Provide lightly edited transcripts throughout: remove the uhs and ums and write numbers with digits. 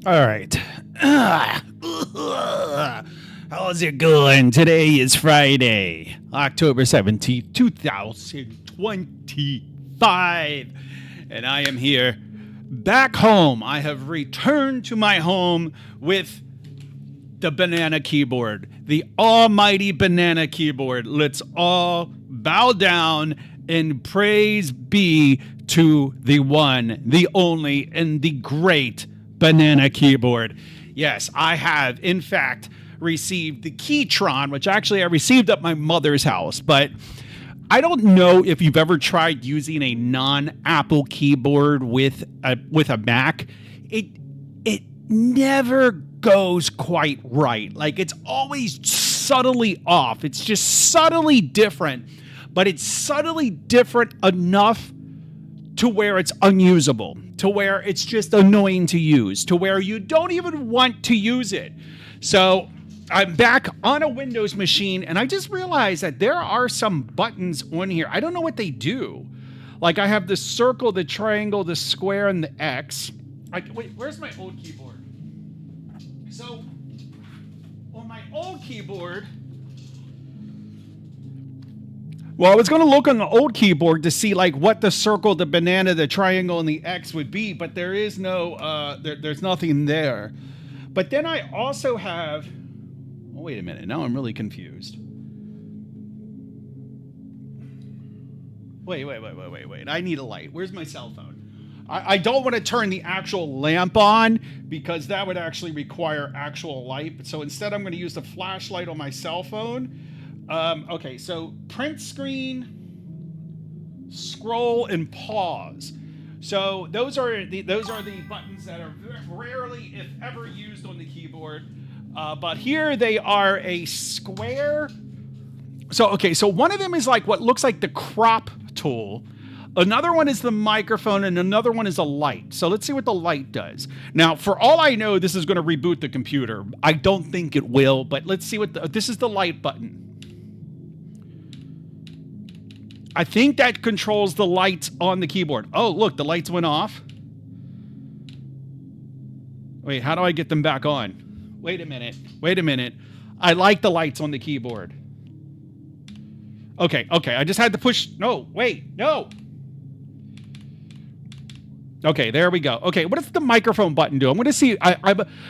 All right. How's it going? Today is Friday, October 17th, 2025. And I am here back home. I have returned to my home with the banana keyboard, the almighty banana keyboard. Let's all bow down and praise be to the one, the only, and the great banana keyboard. Yes, I have, in fact, received the Keytron, which actually I received at my mother's house, but I don't know if you've ever tried using a non-Apple keyboard with a Mac. It never goes quite right. Like, it's always subtly off. It's just subtly different, but it's subtly different enough to where it's unusable, to where it's just annoying to use, to where you don't even want to use it. So I'm back on a Windows machine, and I just realized that there are some buttons on here. I don't know what they do. Like, I have the circle, the triangle, the square, and the X. Wait, where's my old keyboard? So on my old keyboard, well, I was going to look on the old keyboard to see like what the circle, the banana, the triangle, and the X would be, but there is no, there's nothing there. But then I also have, oh, wait a minute, now I'm really confused. Wait, I need a light. Where's my cell phone? I don't want to turn the actual lamp on because that would actually require actual light. So instead I'm going to use the flashlight on my cell phone. Okay, so print screen, scroll, and pause. So those are the buttons that are rarely, if ever, used on the keyboard. But here they are a square. So okay, so one of them is like what looks like the crop tool. Another one is the microphone, and another one is a light. So let's see what the light does. Now, for all I know, this is going to reboot the computer. I don't think it will, but let's see what this is the light button. I think that controls the lights on the keyboard. Oh, look, the lights went off. Wait, how do I get them back on? Wait a minute. I like the lights on the keyboard. Okay, I just had to push. No. Okay, there we go. Okay, what does the microphone button do? I'm going to see.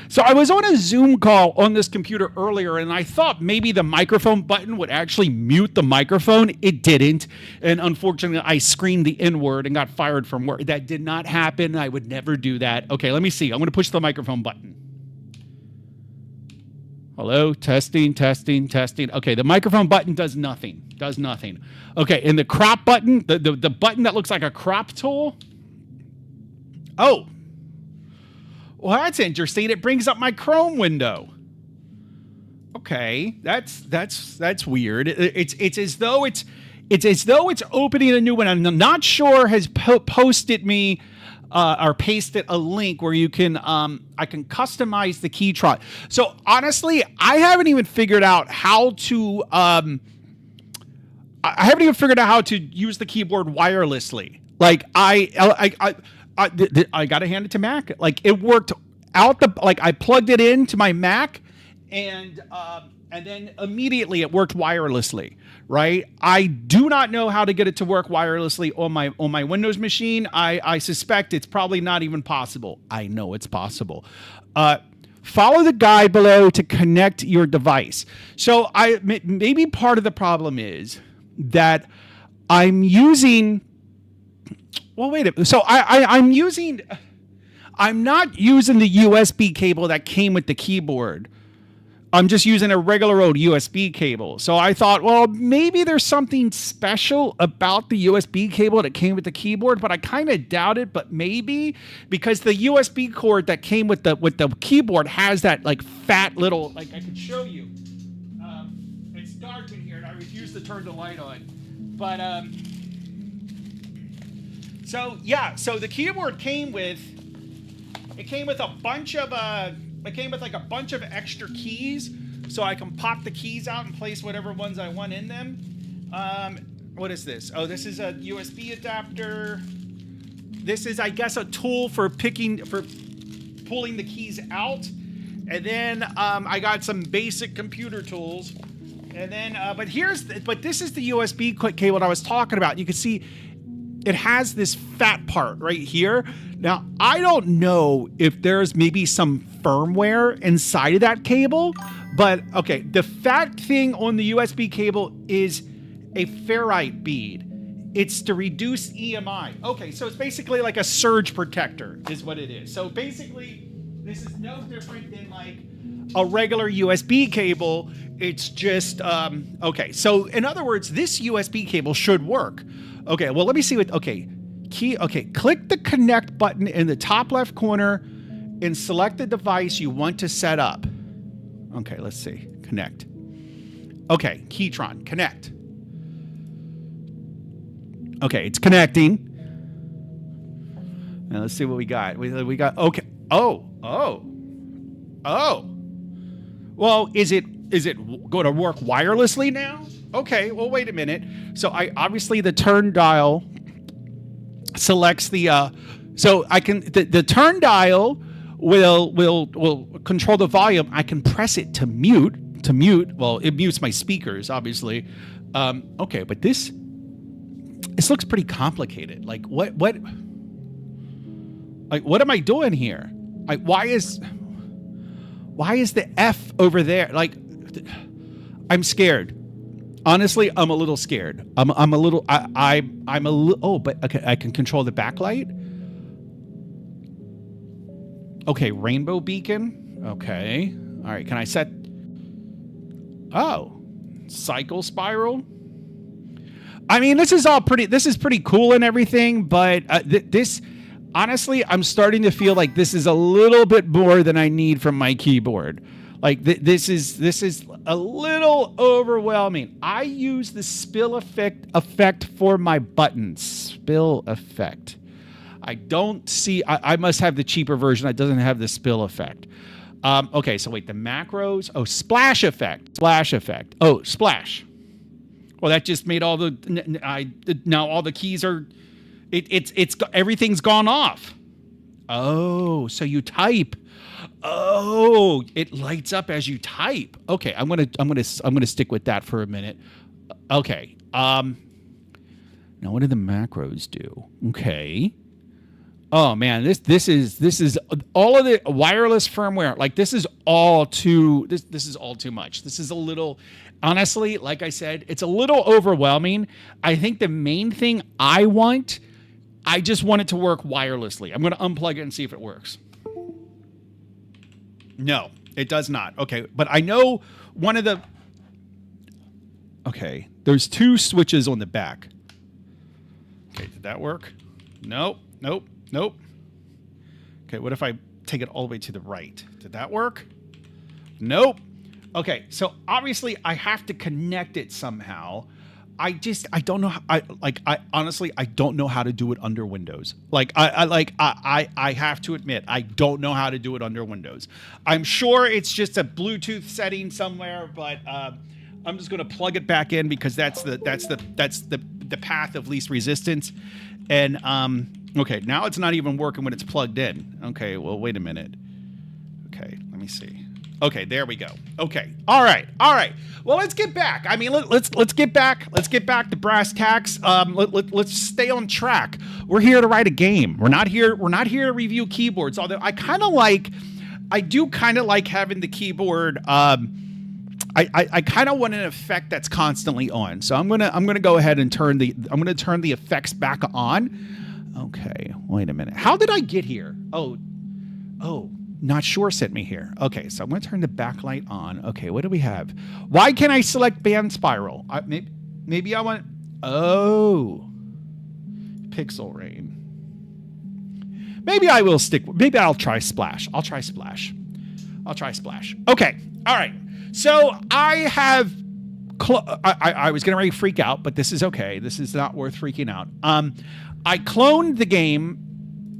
So I was on a Zoom call on this computer earlier, and I thought maybe the microphone button would actually mute the microphone. It didn't, and unfortunately, I screamed the N-word and got fired from work. That did not happen. I would never do that. Okay, let me see. I'm going to push the microphone button. Hello, testing. Okay, the microphone button does nothing. Okay, and the crop button, the button that looks like a crop tool. Oh, well, that's interesting. It brings up my Chrome window. Okay, that's weird. It's as though it's opening a new one. I'm not sure has posted me or pasted a link where you can I can customize the Keytron. So honestly, I haven't even figured out how to use the keyboard wirelessly. Like I gotta hand it to Mac. Like, it worked out I plugged it into my Mac, and then immediately it worked wirelessly. Right? I do not know how to get it to work wirelessly on my Windows machine. I suspect it's probably not even possible. I know it's possible. Follow the guide below to connect your device. So maybe part of the problem is that I'm using. Well, wait a minute. So I'm not using the USB cable that came with the keyboard. I'm just using a regular old USB cable. So I thought, well, maybe there's something special about the USB cable that came with the keyboard, but I kind of doubt it. But maybe because the USB cord that came with the keyboard has that like fat little, like I could show you. It's dark in here, and I refuse to turn the light on. But so the keyboard came with a bunch of a bunch of extra keys, so I can pop the keys out and place whatever ones I want in them. What is this? Oh, this is a USB adapter. This is, I guess, a tool for picking pulling the keys out. And then I got some basic computer tools. And then, but this is the USB cable I was talking about. You can see it has this fat part right here. Now, I don't know if there's maybe some firmware inside of that cable, but okay, the fat thing on the USB cable is a ferrite bead. It's to reduce EMI. Okay, so it's basically like a surge protector is what it is. So basically, this is no different than like a regular USB cable. It's just, okay. So in other words, this USB cable should work. Okay, well, let me see what, okay. Click the connect button in the top left corner and select the device you want to set up. Okay, let's see, connect. Okay, Keytron, connect. Okay, it's connecting. Now let's see what we got. We got, okay. Oh. Well, is it going to work wirelessly now? Okay, well, wait a minute. So obviously the turn dial selects the, so I can, the turn dial will control the volume. I can press it to mute. Well, it mutes my speakers, obviously. Okay, but this looks pretty complicated. Like what am I doing here? Like, why is the F over there? Like, I'm scared. Honestly, I'm a little scared. I'm a little. Oh, but okay, I can control the backlight. Okay, rainbow beacon. Okay, all right. Can I set? Oh, cycle spiral. I mean, this is pretty cool and everything, but this. Honestly, I'm starting to feel like this is a little bit more than I need from my keyboard. Like this is a little overwhelming. I use the spill effect for my buttons. Spill effect. I don't see. I must have the cheaper version that doesn't have the spill effect. Okay, so wait, the macros. Oh, splash effect. Splash effect. Oh, splash. Well, that just made all the. Now all the keys are. It's everything's gone off. Oh, so you type. Oh, it lights up as you type. Okay, I'm gonna stick with that for a minute. Okay. Now what do the macros do? Okay. Oh man, this is all of the wireless firmware. Like this is all too much. This is a little, honestly, like I said, it's a little overwhelming. I think the main thing I just want it to work wirelessly. I'm going to unplug it and see if it works. No, it does not. Okay, but I know one of the... Okay, there's two switches on the back. Okay, did that work? Nope. Okay, what if I take it all the way to the right? Did that work? Nope. Okay, so obviously I have to connect it somehow. I don't know how, I honestly don't know how to do it under Windows. I have to admit I don't know how to do it under Windows. I'm sure it's just a Bluetooth setting somewhere, but I'm just going to plug it back in because that's the path of least resistance. And okay, now it's not even working when it's plugged in. Okay, well wait a minute. Okay, let me see. Okay, there we go. Okay, all right. Well, let's get back. I mean, let's get back. Let's get back to brass tacks. Let's stay on track. We're here to write a game. We're not here to review keyboards. Although I do kind of like having the keyboard. I kind of want an effect that's constantly on. So I'm gonna go ahead and turn the effects back on. Okay, wait a minute. How did I get here? Oh. Not sure sent me here. Okay, so I'm going to turn the backlight on. Okay, what do we have? Why can't I select band spiral? Maybe I want... Oh. Pixel rain. Maybe I'll try splash. I'll try splash. Okay, all right. So I have... I was going to freak out, but this is okay. This is not worth freaking out. I cloned the game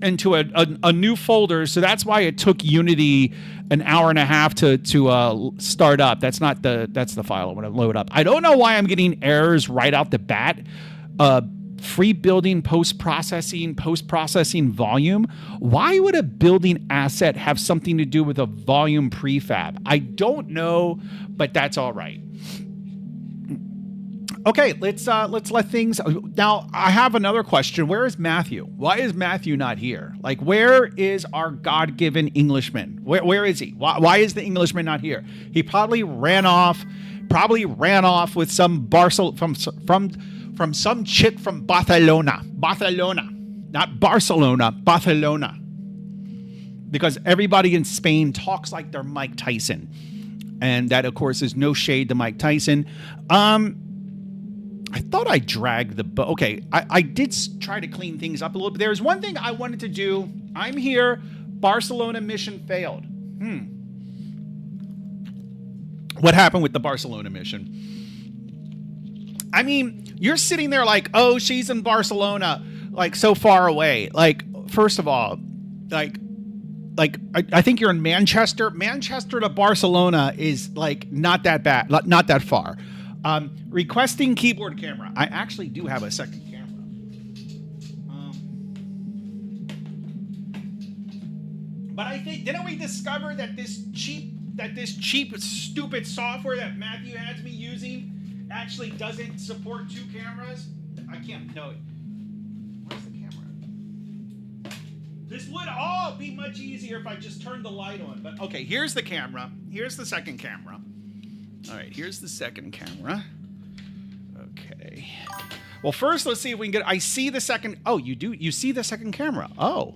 into a new folder, so that's why it took Unity an hour and a half to start up. That's the file I want to load up. I don't know why I'm getting errors right out the bat. free building post-processing volume. Why would a building asset have something to do with a volume prefab? I don't know, but that's all right. Okay, let's let things. Now, I have another question. Where is Matthew? Why is Matthew not here? Like, where is our God-given Englishman? Where is he? Why is the Englishman not here? He probably ran off with some from some chick from Barcelona, not Barcelona, Barcelona, because everybody in Spain talks like they're Mike Tyson, and that, of course, is no shade to Mike Tyson. I thought I dragged the boat. Okay, I did try to clean things up a little bit. There's one thing I wanted to do. I'm here. Barcelona mission failed. What happened with the Barcelona mission? I mean, you're sitting there like, oh, she's in Barcelona, like so far away. Like, first of all, like I think you're in Manchester. Manchester to Barcelona is like not that bad, not that far. Requesting keyboard camera. I actually do have a second camera. But I think, didn't we discover that this cheap, stupid software that Matthew has me using actually doesn't support 2 cameras? I can't know it. Where's the camera? This would all be much easier if I just turned the light on. But okay, here's the camera. Here's the second camera. All right, here's the second camera. Okay. Well, first, let's see if we can get... I see the second... Oh, you do? You see the second camera? Oh.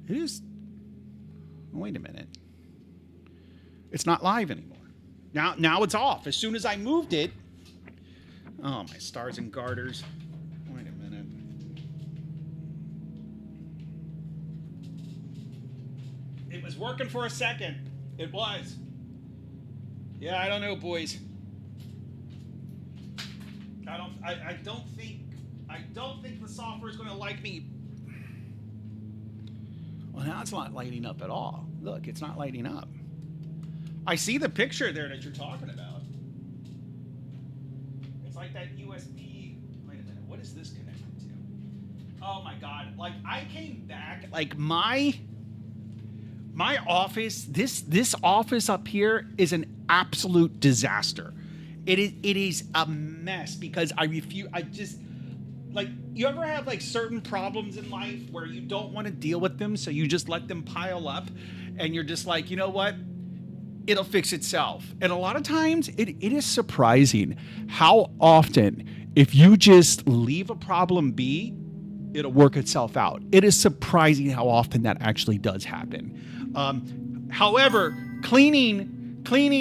It is... Wait a minute. It's not live anymore. Now it's off. As soon as I moved it... Oh, my stars and garters. Wait a minute. It was working for a second. It was. Yeah, I don't know, boys. I don't think the software is going to like me. Well, now it's not lighting up at all. Look, it's not lighting up. I see the picture there that you're talking about. It's like that USB. Wait a minute. What is this connected to? Oh my God! Like I came back. Like my office. This office up here is an absolute disaster. It is a mess because I just, like, you ever have like certain problems in life where you don't want to deal with them, so you just let them pile up and you're just like, you know what? It'll fix itself. And a lot of times it is surprising how often if you just leave a problem be, it'll work itself out. It is surprising how often that actually does happen. However, cleaning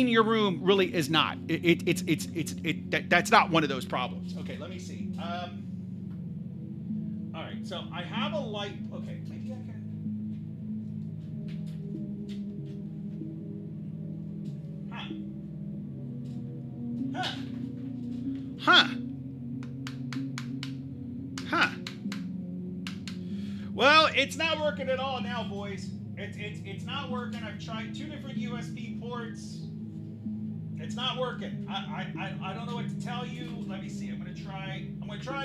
your room really is not. That's not one of those problems. Okay, let me see. All right, so I have a light. Okay, maybe I can. Huh. Well, it's not working at all now, boys. It's not working. I've tried 2 different USB ports. It's not working. I don't know what to tell you. Let me see. I'm gonna try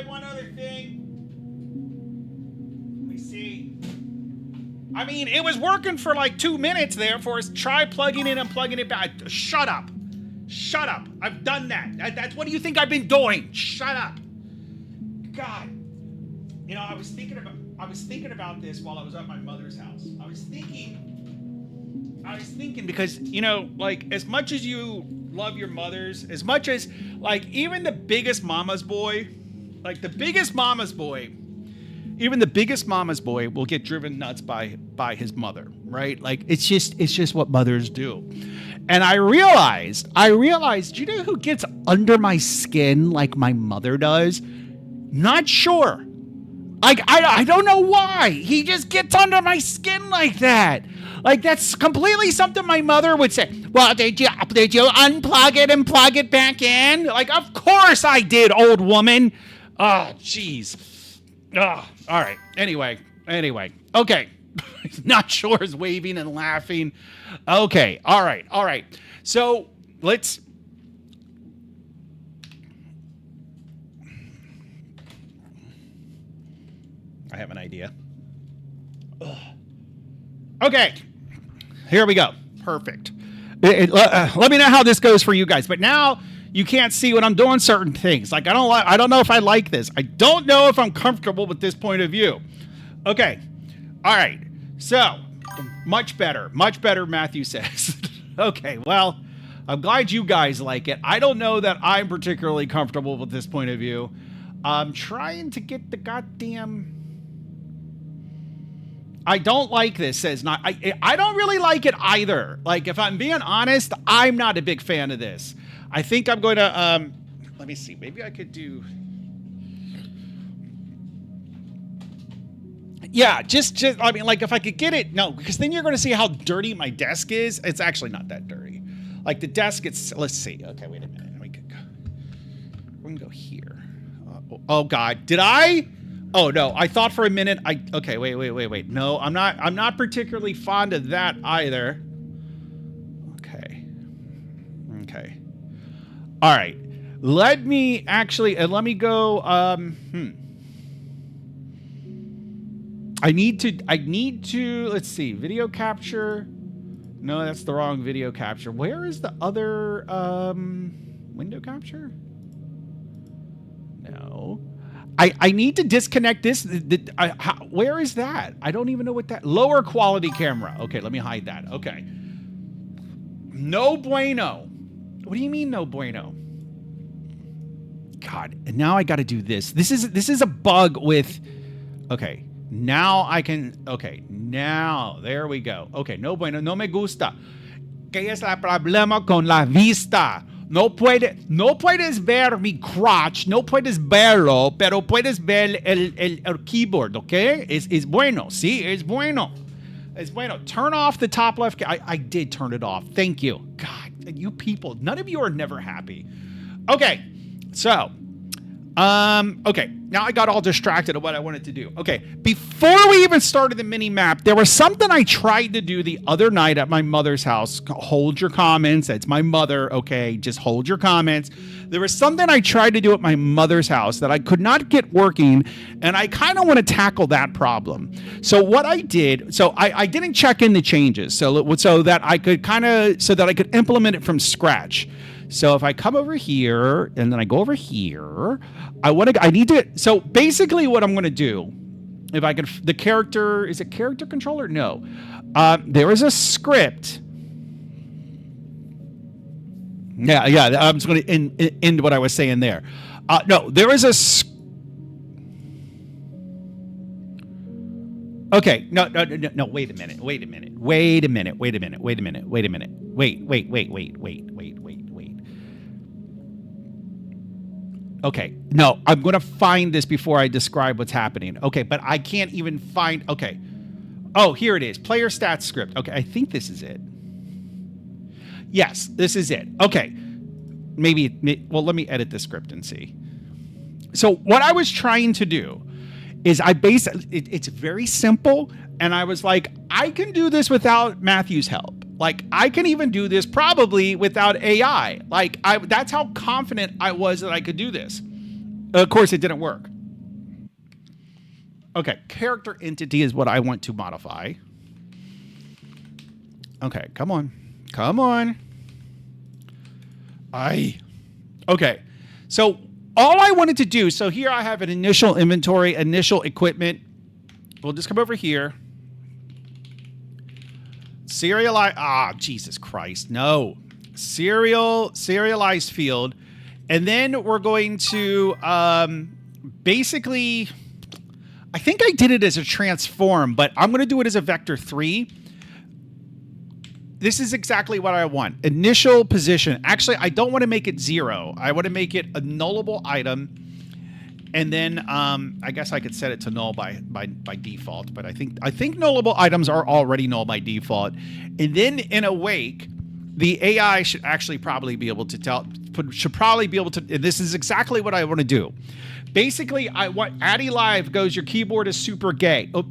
one other thing. Let me see. I mean, it was working for like 2 minutes there for us. Try plugging in and plugging it back. Shut up. I've done that. That's what do you think I've been doing? Shut up. God. You know, I was thinking about this while I was at my mother's house. I was thinking because, you know, like, as much as you love your mothers, as much as, like, even the biggest mama's boy will get driven nuts by his mother, right? Like, it's just what mothers do. And I realized, you know who gets under my skin like my mother does? Not sure. Like, I don't know why. He just gets under my skin like that. Like, that's completely something my mother would say. Well, did you unplug it and plug it back in? Like, of course I did, old woman. Oh, jeez. Oh, all right. Anyway. Okay. Not sure is waving and laughing. Okay. All right. So let's... I have an idea. Ugh. Okay, here we go. Perfect. Let me know how this goes for you guys. But now you can't see when I'm doing certain things. Like I don't know if I like this. I don't know if I'm comfortable with this point of view. Okay. All right. So much better. Much better, Matthew says. Okay. Well, I'm glad you guys like it. I don't know that I'm particularly comfortable with this point of view. I'm trying to get the goddamn... I don't like this, says not. I don't really like it either. Like, if I'm being honest, I'm not a big fan of this. I think I'm going to, let me see. Maybe I could do... Yeah, just, I mean, like, if I could get it... No, because then you're going to see how dirty my desk is. It's actually not that dirty. Like, the desk, let's see. Okay, wait a minute. We can go here. Oh, God. Did I... Oh, no, I thought for a minute, okay, wait. No, I'm not particularly fond of that either. Okay. All right. Let me go, I need to, let's see, video capture. No, that's the wrong video capture. Where is the other, window capture? No. I need to disconnect this. Where is that? I don't even know what that... Lower quality camera. Okay, let me hide that. Okay. No bueno. What do you mean no bueno? God, and now I got to do this. This is a bug with... Okay, now I can... Okay, now, there we go. Okay, no bueno, no me gusta. ¿Qué es el problema con la vista? No puedes ver mi crotch, no puedes verlo, pero puedes ver el keyboard, ¿ok? Es bueno, sí, es bueno. It's bueno. Turn off the top left. I did turn it off. Thank you. God, you people, none of you are never happy. Okay, so... okay, now I got all distracted of what I wanted to do. Okay, before we even started the mini map, there was something I tried to do the other night at my mother's house. Hold your comments. It's my mother, okay? Just hold your comments. There was something I tried to do at my mother's house that I could not get working, and I kind of want to tackle that problem. So what I did, I didn't check in the changes, so that I could implement it from scratch. So if I come over here and then I go over here, so basically what I'm going to do, if I can, the character, is it character controller? No. There is a script. Yeah. I'm just going to end what I was saying there. No, there is a Okay, no, wait a minute. Okay, no, I'm going to find this before I describe what's happening. Okay, but I can't even find... Okay. Oh, here it is. Player stats script. Okay, I think this is it. Yes, this is it. Okay. Well, let me edit the script and see. So what I was trying to do is it's very simple, and I was like, I can do this without Matthew's help. Like, I can even do this probably without AI. Like, that's how confident I was that I could do this. Of course, it didn't work. Okay, character entity is what I want to modify. Okay, come on. Okay, so all I wanted to do, so here I have an initial inventory, initial equipment. We'll just come over here. Serialize, Jesus Christ, no. Serialized field. And then we're going to basically, I think I did it as a transform, but I'm going to do it as a vector 3. This is exactly what I want. Initial position. Actually, I don't want to make it 0. I want to make it a nullable item. And then I guess I could set it to null by default, but I think nullable items are already null by default. And then in awake, the AI should actually probably be able to and this is exactly what I want to do. Basically, I want Addy Live goes, your keyboard is super gay. Oh,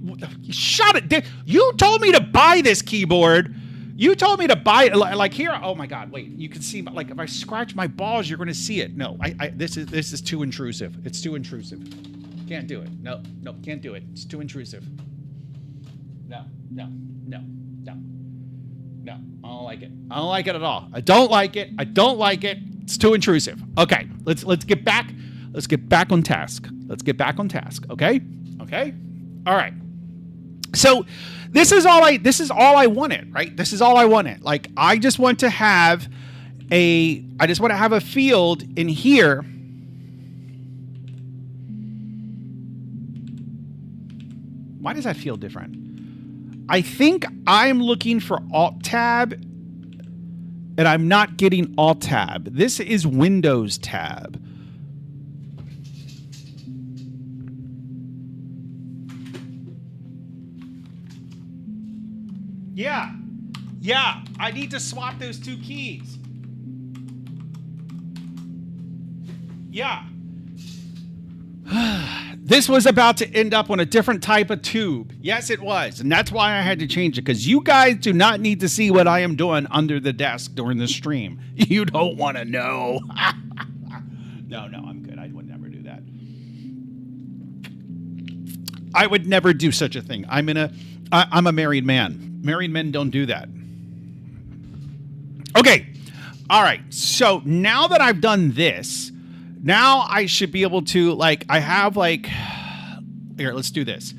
shut it. You told me to buy this keyboard. You told me to buy it, like here. Oh my God! Wait, you can see, like, if I scratch my balls, you're going to see it. No, this is too intrusive. It's too intrusive. can't do it. No, can't do it. It's too intrusive. No. I don't like it. I don't like it at all. I don't like it. It's too intrusive. Okay, let's get back. Let's get back on task. Okay? All right. So this is all I wanted, right? This is all I wanted. Like, I just want to have a field in here. Why does that feel different? I think I'm looking for Alt-Tab, and I'm not getting Alt-Tab. This is Windows Tab. Yeah, I need to swap those two keys. Yeah. This was about to end up on a different type of tube. Yes, it was. And that's why I had to change it, because you guys do not need to see what I am doing under the desk during the stream. You don't want to know. No, I'm good. I would never do that. I would never do such a thing. I'm a married man. Married men don't do that. Okay. All right. So now that I've done this, now I should be able to, like, I have, like, here, let's do this.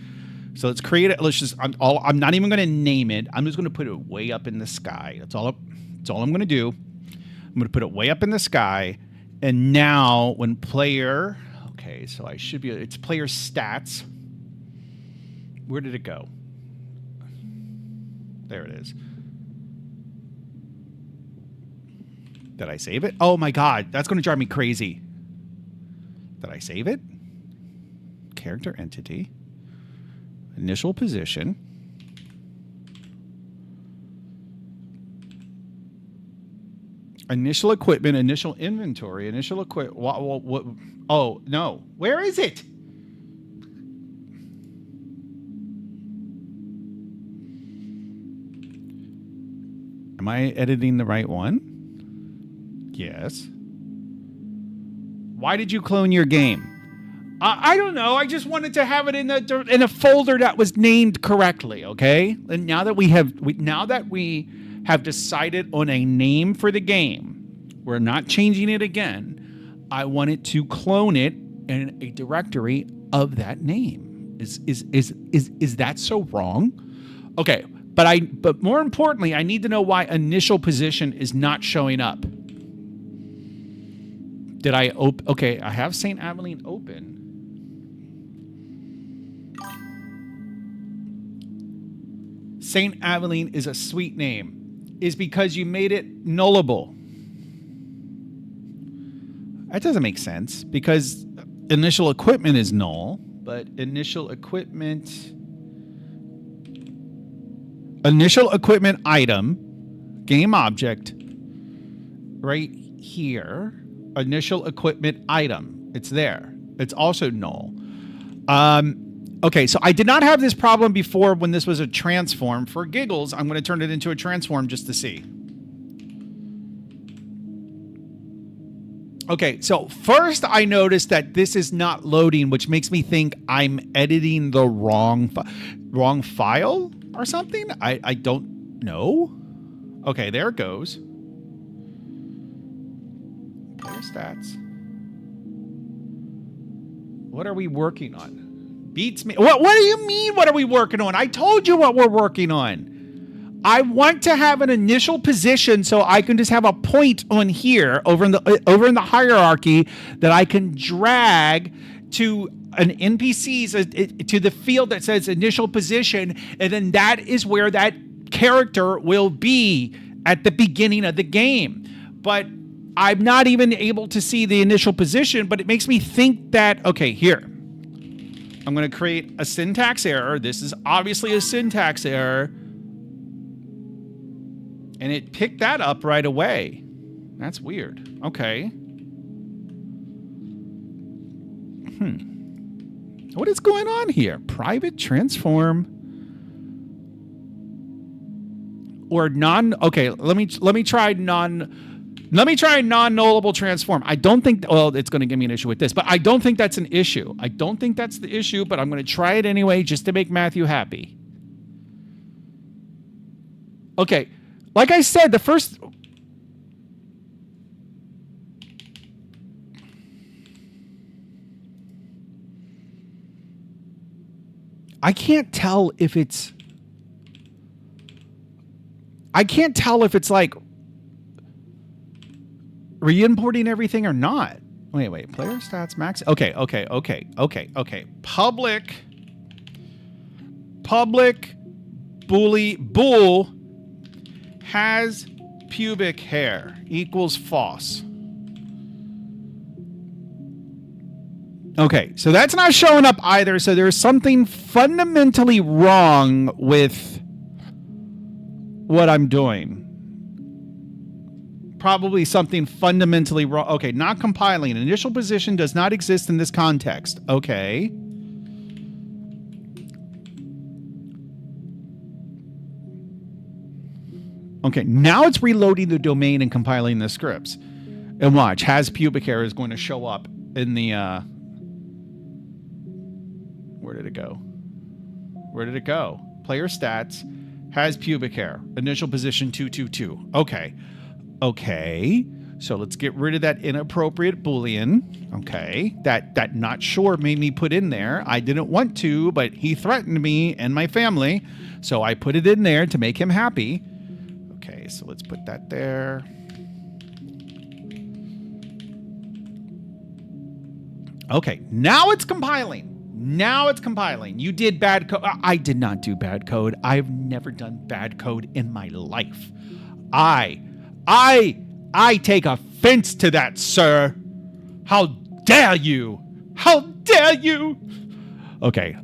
So let's create it. I'm not even going to name it. I'm just going to put it way up in the sky. That's all I'm going to do. I'm going to put it way up in the sky. And now when player, okay, so I should be, it's player stats. Where did it go? There it is. Did I save it? Oh my God, that's going to drive me crazy. Did I save it? Character entity. Initial position. Initial equipment, initial inventory, initial equipment. What? Oh, no. Where is it? Am I editing the right one? Yes. Why did you clone your game? I don't know. I just wanted to have it in a folder that was named correctly. Okay. And now that we have decided on a name for the game, we're not changing it again. I wanted to clone it in a directory of that name. Is that so wrong? Okay. But more importantly, I need to know why initial position is not showing up. Did I open? Okay, I have St. Abilene open. St. Abilene is a sweet name. Is because you made it nullable. That doesn't make sense because initial equipment is null, but initial equipment item, game object, right here. Initial equipment item. It's there. It's also null. Okay, so I did not have this problem before when this was a transform. For giggles, I'm going to turn it into a transform just to see. Okay, so first I noticed that this is not loading, which makes me think I'm editing the wrong file or something. I don't know. Okay, there it goes. Player stats. What are we working on? Beats me. What do you mean? What are we working on? I told you what we're working on. I want to have an initial position so I can just have a point on here over in the hierarchy that I can drag to an NPC's to the field that says initial position, and then that is where that character will be at the beginning of the game. But I'm not even able to see the initial position, but it makes me think that, okay, here. I'm going to create a syntax error. This is obviously a syntax error. And it picked that up right away. That's weird. Okay. What is going on here? Private transform or non. Okay, let me try non. Let me try a non-nullable transform. I don't think, well, it's going to give me an issue with this, but I don't think that's an issue. I don't think that's the issue, but I'm going to try it anyway just to make Matthew happy. Okay. Like I said, the first... I can't tell if it's like re-importing everything or not. Wait. Player stats max. Okay. Public bool has pubic hair equals false. Okay, so that's not showing up either. So there's something fundamentally wrong with what I'm doing. Probably something fundamentally wrong. Okay, not compiling. Initial position does not exist in this context. Okay. Okay, now it's reloading the domain and compiling the scripts. And watch, has pubic hair is going to show up in the... Where did it go? Player stats, has pubic hair. Initial position 222. Okay. So let's get rid of that inappropriate Boolean. Okay. That not sure made me put in there. I didn't want to, but he threatened me and my family. So I put it in there to make him happy. Okay, so let's put that there. Okay, now it's compiling. You did bad code. I did not do bad code. I've never done bad code in my life. I take offense to that, sir. How dare you? Okay.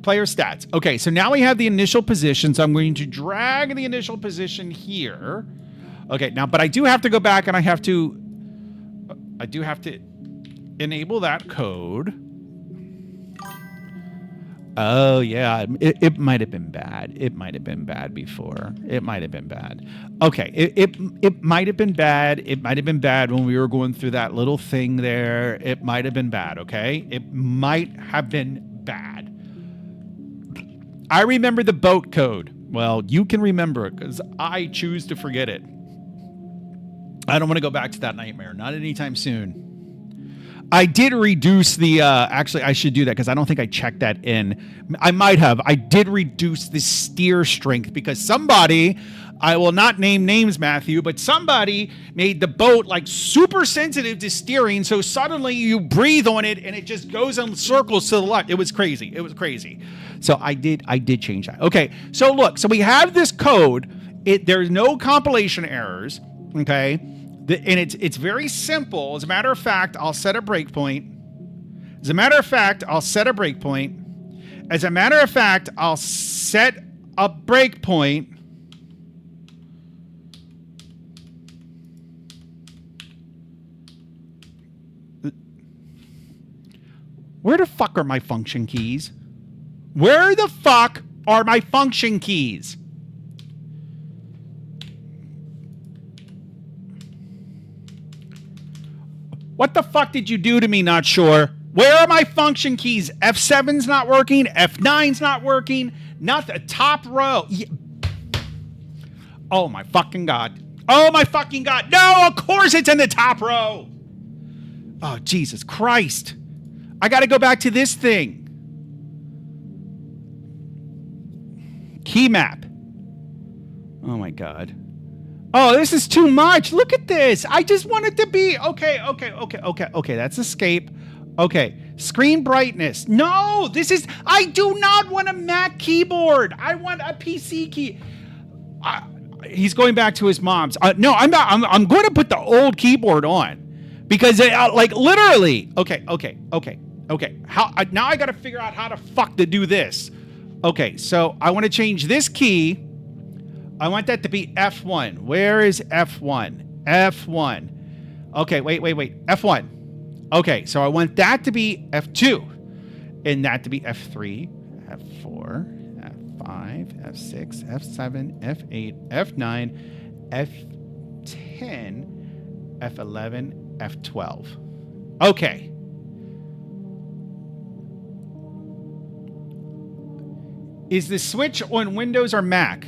Player stats. Okay, so now we have the initial position. So I'm going to drag the initial position here. Okay, now, but I do have to go back and I do have to enable that code. Oh, yeah. It might have been bad. It might have been bad before. It might have been bad. Okay. It might have been bad. It might have been bad when we were going through that little thing there. It might have been bad, okay? It might have been bad. I remember the boat code. Well, you can remember it because I choose to forget it. I don't want to go back to that nightmare. Not anytime soon. I did reduce the, actually, I should do that because I don't think I checked that in. I might have. I did reduce the steer strength because somebody, I will not name names, Matthew, but somebody made the boat like super sensitive to steering. So suddenly you breathe on it and it just goes in circles to the left. It was crazy. So I did change that. Okay. So look, so we have this code. There's no compilation errors. Okay. And it's very simple. As a matter of fact, I'll set a breakpoint. As a matter of fact, I'll set a breakpoint. Where the fuck are my function keys? What the fuck did you do to me? Not sure. Where are my function keys? F7's not working. F9's not working. Not the top row. Yeah. Oh my fucking God. No, of course it's in the top row. Oh, Jesus Christ. I got to go back to this thing. Key map. Oh my God. Oh, this is too much. Look at this. I just want it to be... Okay. That's escape. Okay. Screen brightness. No, this is... I do not want a Mac keyboard. I want a PC key. He's going back to his mom's. No, I'm not. I'm going to put the old keyboard on. Because, like, literally... Okay. Now I got to figure out how to fuck to do this. Okay, so I want to change this key... I want that to be F1. Where is F1? F1. Okay, wait. F1. Okay, so I want that to be F2. And that to be F3, F4, F5, F6, F7, F8, F9, F10, F11, F12. Okay. Is the switch on Windows or Mac?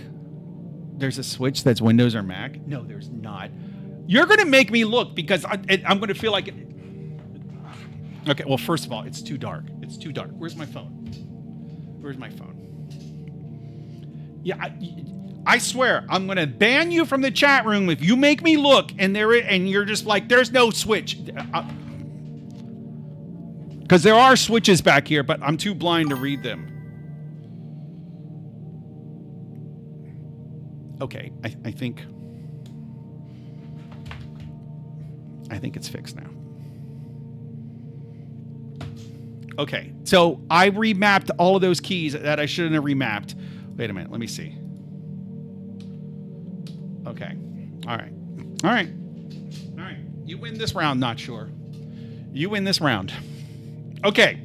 There's a switch that's Windows or Mac? No, there's not. You're going to make me look because I'm going to feel like it. Okay, well, first of all, it's too dark. It's too dark. Where's my phone? Where's my phone? Yeah, I swear, I'm going to ban you from the chat room if you make me look and you're just like, there's no switch. Because there are switches back here, but I'm too blind to read them. Okay, I think it's fixed now. Okay, so I remapped all of those keys that I shouldn't have remapped. Wait a minute, let me see. Okay, all right. You win this round, not sure. You win this round. Okay.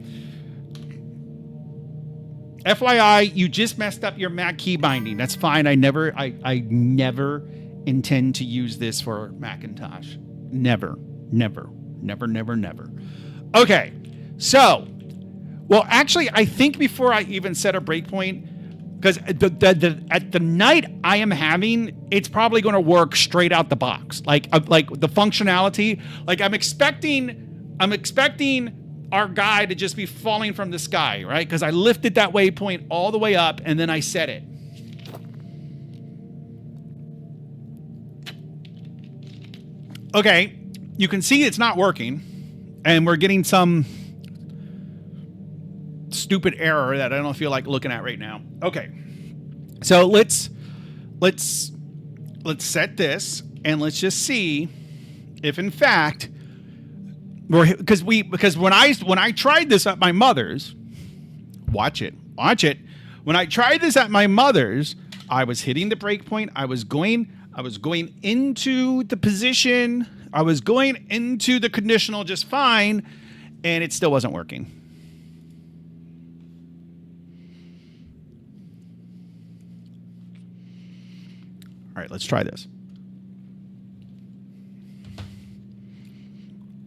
FYI, you just messed up your Mac key binding. That's fine. I never intend to use this for Macintosh. Never. Okay. So, well, actually, I think before I even set a breakpoint, because at the night I am having, it's probably going to work straight out the box. Like the functionality. Like I'm expecting our guy to just be falling from the sky, right? Because I lifted that waypoint all the way up and then I set it. Okay, you can see it's not working, and we're getting some stupid error that I don't feel like looking at right now. Okay, so let's set this and let's just see if in fact. Because when I tried this at my mother's, watch it. When I tried this at my mother's, I was hitting the breakpoint. I was going into the position. I was going into the conditional just fine, and it still wasn't working. All right, let's try this.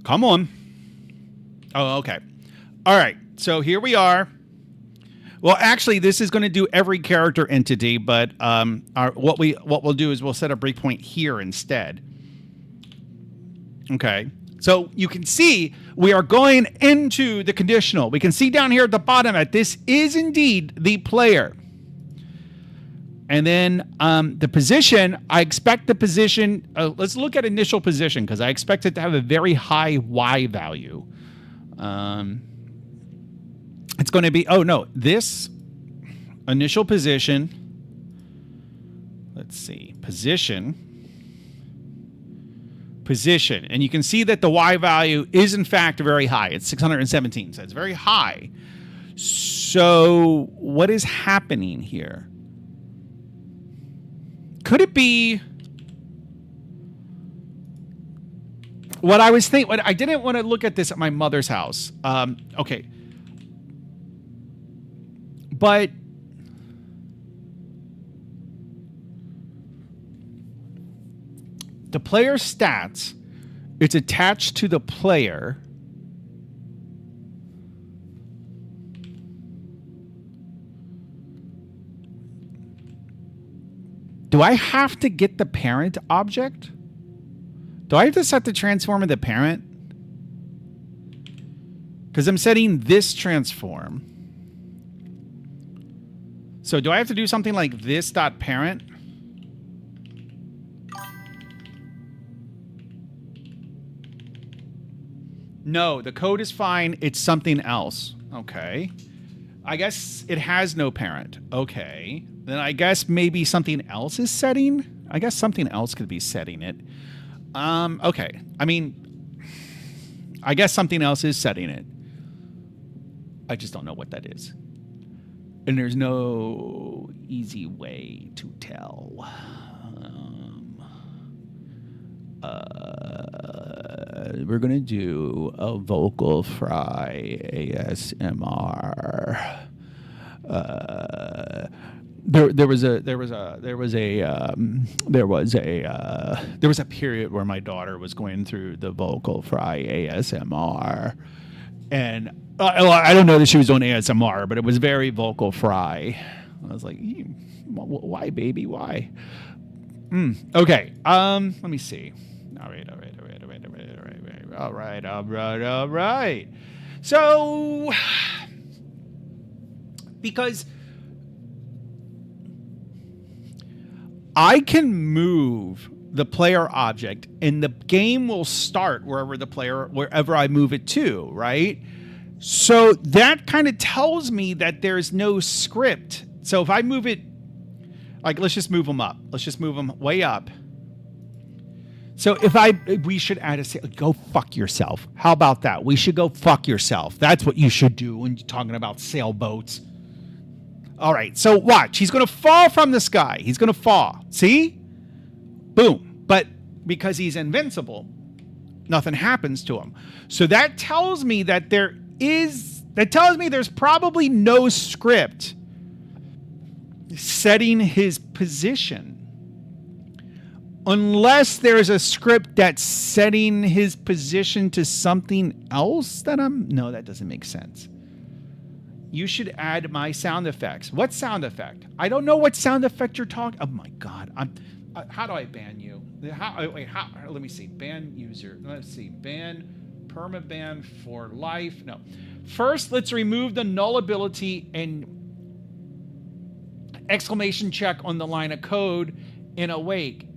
Come on. Oh, okay. All right. So here we are. Well, actually, this is going to do every character entity, but what we'll do is we'll set a breakpoint here instead. Okay. So you can see we are going into the conditional. We can see down here at the bottom that this is indeed the player. And then the position, I expect the position, let's look at initial position because I expect it to have a very high Y value. It's going to be, this initial position, let's see, position. And you can see that the Y value is in fact very high. It's 617, so it's very high. So what is happening here? Could it be what I was thinking? I didn't want to look at this at my mother's house. Okay. But the player stats, it's attached to the player. Do I have to get the parent object? Do I have to set the transform of the parent? Because I'm setting this transform. So do I have to do something like this dot parent? No, the code is fine. It's something else. Okay. I guess it has no parent. Okay. Then I guess maybe something else is setting. I guess something else could be setting it. Okay. I mean, I guess something else is setting it. I just don't know what that is. And there's no easy way to tell. We're going to do a vocal fry ASMR. there was a period where my daughter was going through the vocal fry ASMR, and I don't know that she was doing ASMR, but it was very vocal fry. I was like, why, baby, why? Okay, let me see. All right. So, because I can move the player object and the game will start wherever I move it to, right? So that kind of tells me that there's no script. So if I move it, like, let's just move them up. Let's just move them way up. So we should add go fuck yourself. How about that? We should go fuck yourself. That's what you should do when you're talking about sailboats. All right, so watch. He's going to fall from the sky. He's going to fall. See? Boom. But because he's invincible, nothing happens to him. So that tells me that there's probably no script setting his position. Unless there's a script that's setting his position to something else no, that doesn't make sense. You should add my sound effects. What sound effect? I don't know what sound effect you're talking. Oh my God. How do I ban you? Let me see. Ban user. Let's see. Ban, permaban for life. No. First, let's remove the nullability and exclamation check on the line of code in awake.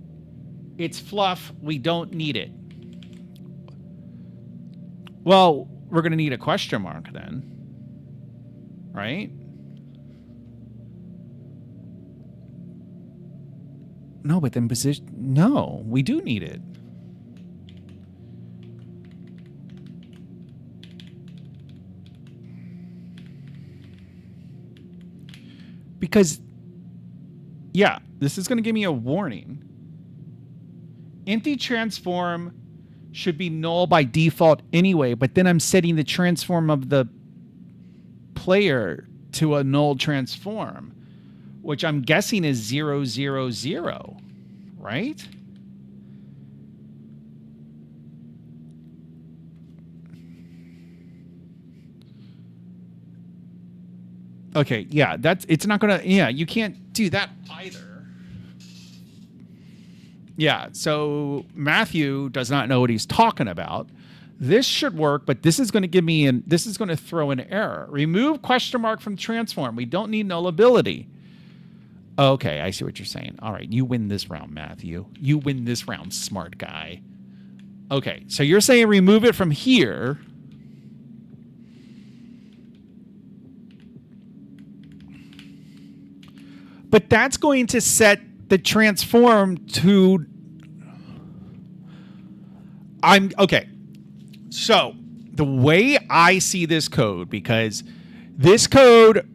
It's fluff. We don't need it. Well, we're going to need a question mark then. Right? No, but then position. No, we do need it. Because, yeah, this is going to give me a warning. Empty transform should be null by default anyway, but then I'm setting the transform of the player to a null transform, which I'm guessing is 0, 0, 0, right? Okay, yeah, it's not gonna, yeah, you can't do that either. Yeah, so Matthew does not know what he's talking about. This should work, but this is going to give me this is going to throw an error. Remove question mark from transform. We don't need nullability. Okay, I see what you're saying. All right, you win this round, Matthew. You win this round, smart guy. Okay, so you're saying remove it from here. But that's going to set the transform to... Okay. So the way I see this code, because this code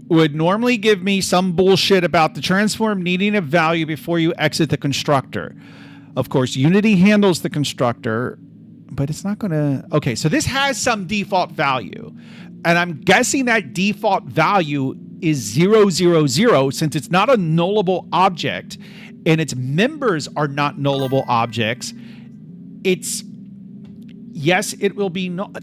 would normally give me some bullshit about the transform needing a value before you exit the constructor. Of course, Unity handles the constructor, but it's not going to... Okay, so this has some default value. And I'm guessing that default value is 0, 0, 0, since it's not a nullable object and its members are not nullable objects. It's... Yes, it will be not.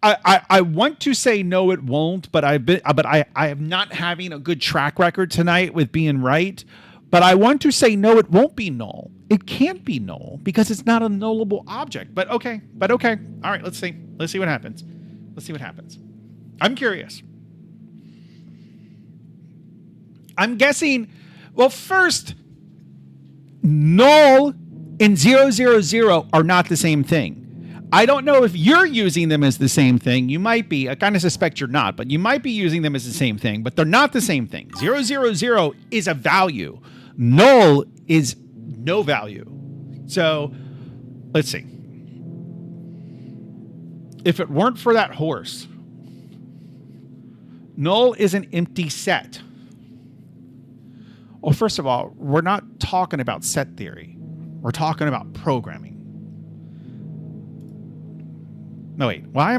I want to say no, it won't, but I am not having a good track record tonight with being right. But I want to say no, it won't be null. It can't be null because it's not a nullable object. But okay. All right, let's see. Let's see what happens. I'm curious. I'm guessing. Well, first, null and 0, 0, 0 are not the same thing. I don't know if you're using them as the same thing. You might be. I kind of suspect you're not, but you might be using them as the same thing, but they're not the same thing. 0, 0, 0 is a value. Null is no value. So let's see. If it weren't for that horse, null is an empty set. Well, first of all, we're not talking about set theory. We're talking about programming. No, wait. Why?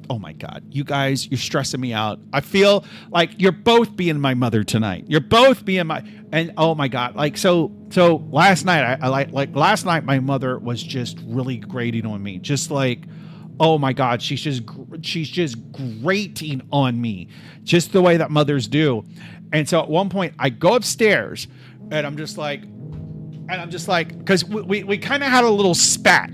Oh my God, you guys, you're stressing me out. I feel like you're both being my mother tonight. You're both being my, and oh my God, like so last night, I like last night my mother was just really grating on me, just like, oh my God, she's just grating on me, just the way that mothers do. And so at one point I go upstairs and I'm just like, because we kind of had a little spat.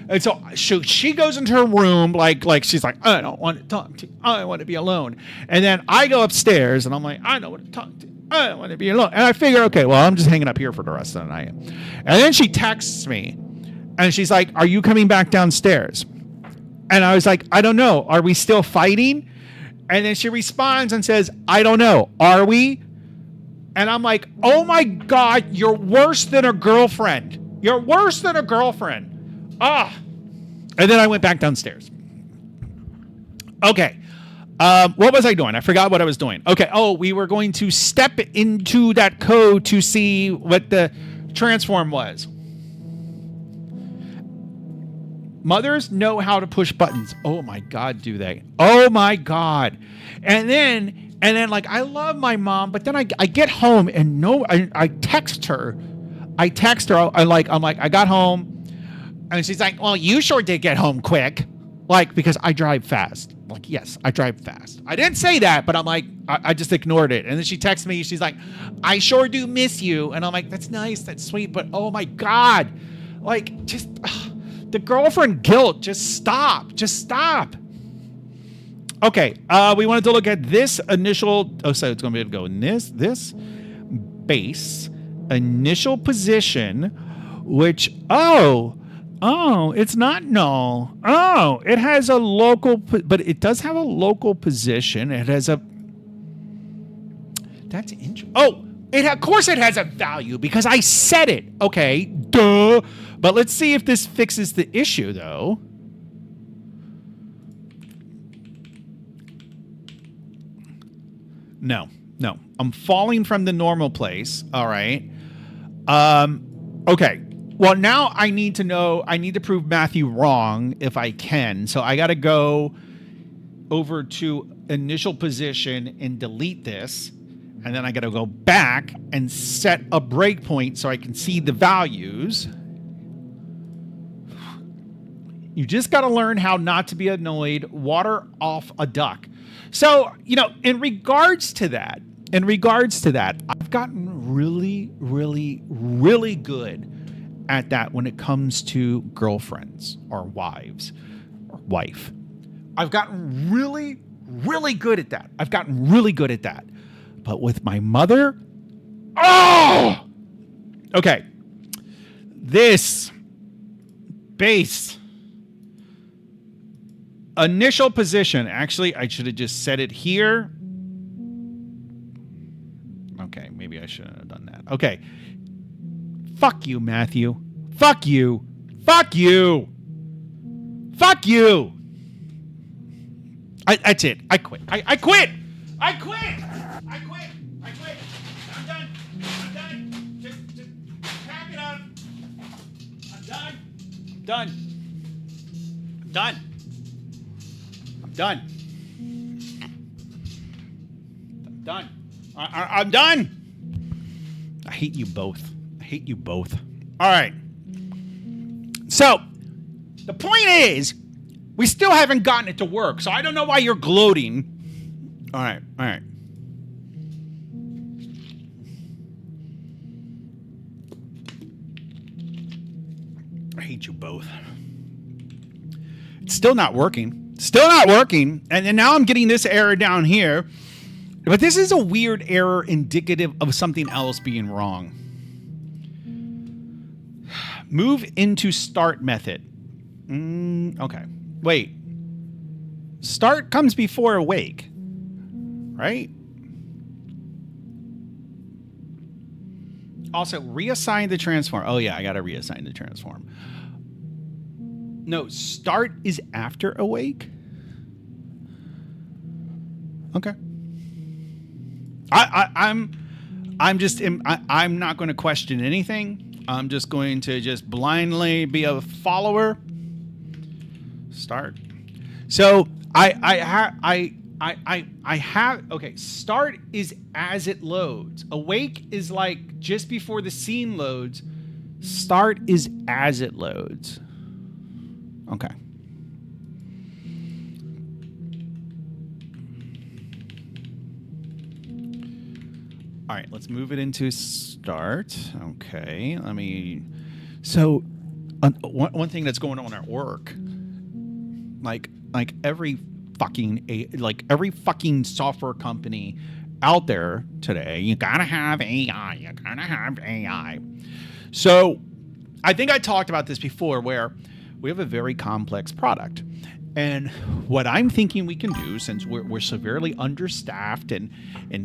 And so she goes into her room like she's like, I don't want to talk to you. I want to be alone. And then I go upstairs and I'm like, I don't want to talk to you. I don't want to be alone. And I figure, okay, well, I'm just hanging up here for the rest of the night. And then she texts me and she's like, are you coming back downstairs? And I was like, I don't know. Are we still fighting? And then she responds and says, I don't know. Are we? And I'm like, oh my God, you're worse than a girlfriend. You're worse than a girlfriend. Ah. And then I went back downstairs. Okay. What was I doing? I forgot what I was doing. Okay. Oh, we were going to step into that code to see what the transform was. Mothers know how to push buttons. Oh my God, do they? Oh my God. And then like, I love my mom, but then I get home and I text her. I got home. And she's like, well, you sure did get home quick. Like, because I drive fast. Like, yes, I drive fast. I didn't say that, but I'm like, I just ignored it. And then she texts me. She's like, I sure do miss you. And I'm like, that's nice. That's sweet. But oh my God. Like, just the girlfriend guilt. Just stop. Just stop. Okay. We wanted to look at this initial. Oh, so it's going to be able to go in this base initial position, which, it's not null. Oh, it has a local, but it does have a local position. It has a, that's interesting. Oh, of course it has a value because I said it. Okay, duh. But let's see if this fixes the issue though. No. I'm falling from the normal place. All right. Okay. Well, now I need to prove Matthew wrong if I can. So I got to go over to initial position and delete this. And then I got to go back and set a breakpoint so I can see the values. You just got to learn how not to be annoyed. Water off a duck. So, in regards to that, I've gotten really, really, really good at that when it comes to girlfriends or wives or wife. I've gotten really, really good at that. But with my mother, okay. This base initial position. Actually, I should have just set it here. Okay, maybe I shouldn't have done that. Okay. Fuck you, Matthew. Fuck you. Fuck you. Fuck you. That's it. I quit. I quit. I'm done. Just pack it up. I'm done. I hate you both. All right. So, the point is, we still haven't gotten it to work, so I don't know why you're gloating. All right. I hate you both. It's still not working. And then now I'm getting this error down here. But this is a weird error indicative of something else being wrong. Move into start method. Okay. Wait. Start comes before awake. Right? Also, reassign the transform. Oh, yeah, I got to reassign the transform. No, start is after awake? Okay. I'm not going to question anything. I'm just going to blindly be a follower. Start. So I have. Okay, start is as it loads. Awake is like just before the scene loads. Start is as it loads. Okay. All right, let's move it into start. Okay, let me. So, one thing that's going on at work, like every fucking software company out there today, you gotta have AI. You gotta have AI. So, I think I talked about this before, where we have a very complex product. And what I'm thinking we can do, since we're severely understaffed and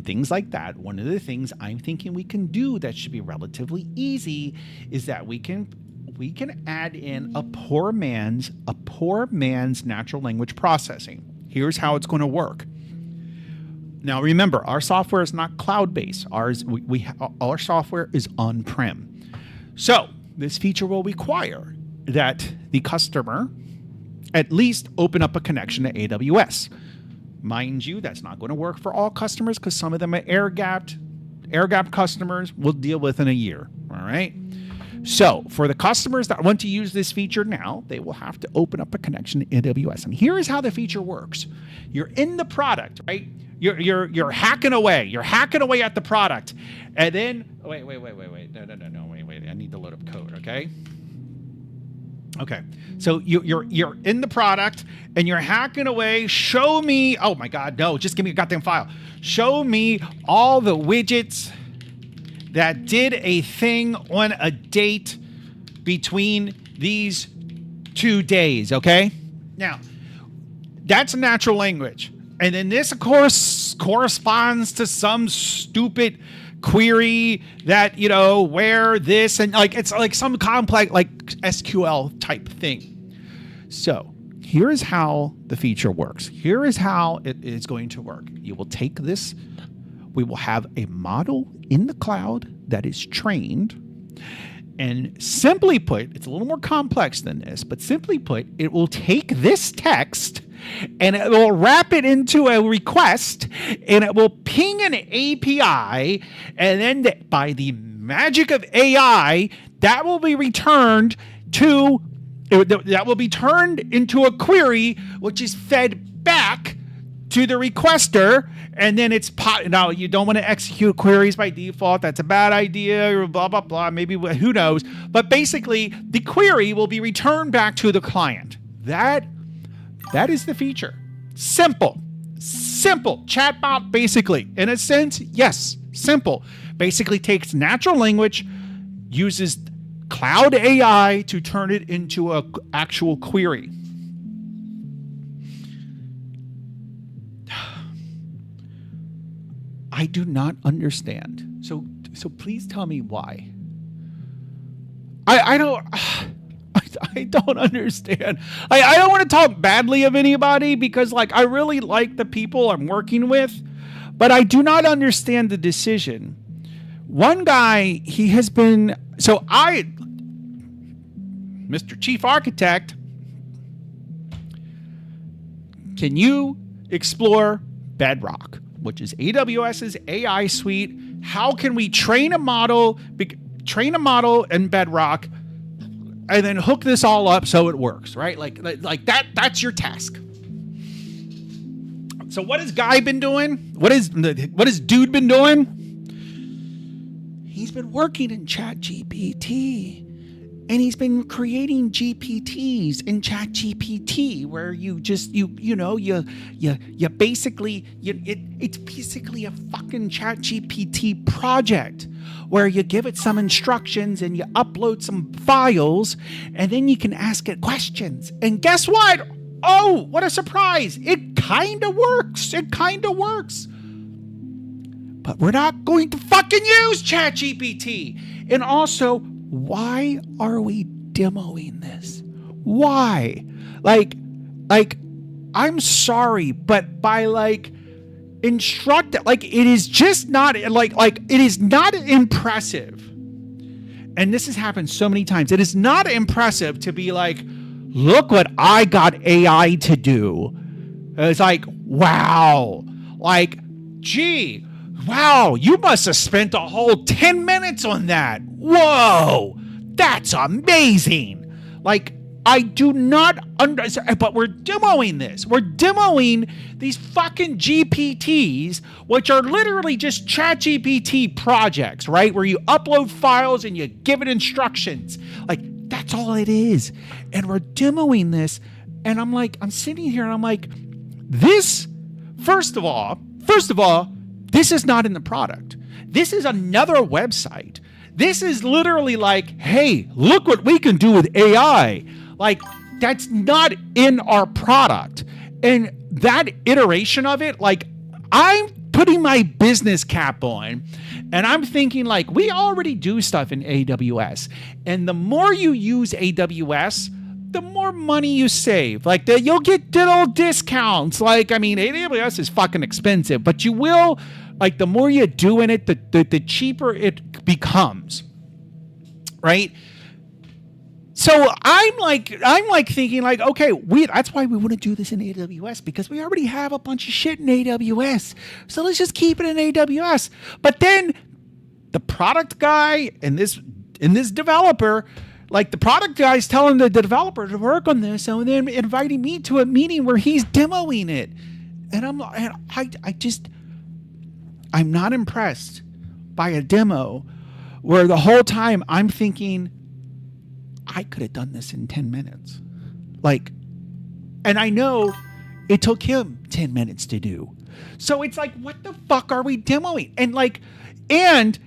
things like that, one of the things I'm thinking we can do that should be relatively easy is that we can add in a poor man's natural language processing. Here's how it's going to work. Now remember, our software is not cloud-based. Our software is on-prem. So this feature will require that the customer at least open up a connection to AWS. Mind you, that's not going to work for all customers because some of them are air-gapped. Air-gapped customers we'll deal with in a year, all right? So for the customers that want to use this feature now, they will have to open up a connection to AWS. And here is how the feature works. You're in the product, right? You're hacking away. You're hacking away at the product. And then, wait. No, wait. I need to load up code, okay? Okay, so you're in the product and you're hacking away. Show me, oh my God, no, just give me a goddamn file. Show me all the widgets that did a thing on a date between these 2 days, okay? Now, that's natural language. And then this, of course, corresponds to some stupid query that, where this, and like it's like some complex like SQL type thing. So here is how the feature works. Here is how it is going to work. You will take this, we will have a model in the cloud that is trained, and simply put, it's a little more complex than this, but simply put, it will take this text and it will wrap it into a request, and it will ping an API, and then by the magic of AI, that will be returned into a query, which is fed back to the requester, and then it's now you don't want to execute queries by default. That's a bad idea, or blah blah blah. Maybe who knows? But basically, the query will be returned back to the client. That is the feature. Simple chatbot. Basically, in a sense, yes, simple. Basically, takes natural language, uses cloud AI to turn it into an actual query. I do not understand. So please tell me why. I don't understand. I don't want to talk badly of anybody because I really like the people I'm working with, but I do not understand the decision. One guy, he has been, Mr. Chief Architect, can you explore Bedrock, which is AWS's AI suite? How can we train a model in Bedrock and then hook this all up so it works, right? Like that's your task. So what has Guy been doing? What has Dude been doing? He's been working in ChatGPT, and he's been creating GPTs in ChatGPT, where it's basically a fucking ChatGPT project where you give it some instructions and you upload some files, and then you can ask it questions. And guess what? Oh, what a surprise! It kind of works. But we're not going to fucking use ChatGPT. And also, why are we demoing this? Why? I'm sorry, but by instruct it, it is just not it is not impressive. And this has happened so many times. It is not impressive to be look what I got AI to do. It's like, wow. Like, gee, wow, you must have spent a whole 10 minutes on that. Whoa, that's amazing. Like, I do not understand, but we're demoing this. We're demoing these fucking GPTs, which are literally just ChatGPT projects, right? Where you upload files and you give it instructions. Like, that's all it is. And we're demoing this. And I'm like, I'm sitting here and I'm like, this, first of all, this is not in the product. This is another website. This is literally like, hey, look what we can do with AI. Like, that's not in our product. And that iteration of it, like, I'm putting my business cap on and I'm thinking, like, we already do stuff in AWS. And the more you use AWS, the more money you save. Like, you'll get little discounts. Like, I mean, AWS is fucking expensive, but you will, like, the more you do in it, the cheaper it becomes, right? So I'm like thinking, like, okay, that's why we want to do this in AWS, because we already have a bunch of shit in AWS. So let's just keep it in AWS. But then the product guy and this developer, like, the product guy's telling the developer to work on this, and then inviting me to a meeting where he's demoing it. And I'm not impressed by a demo where the whole time I'm thinking, I could have done this in 10 minutes. Like, and I know it took him 10 minutes to do. So it's like, what the fuck are we demoing? And like, and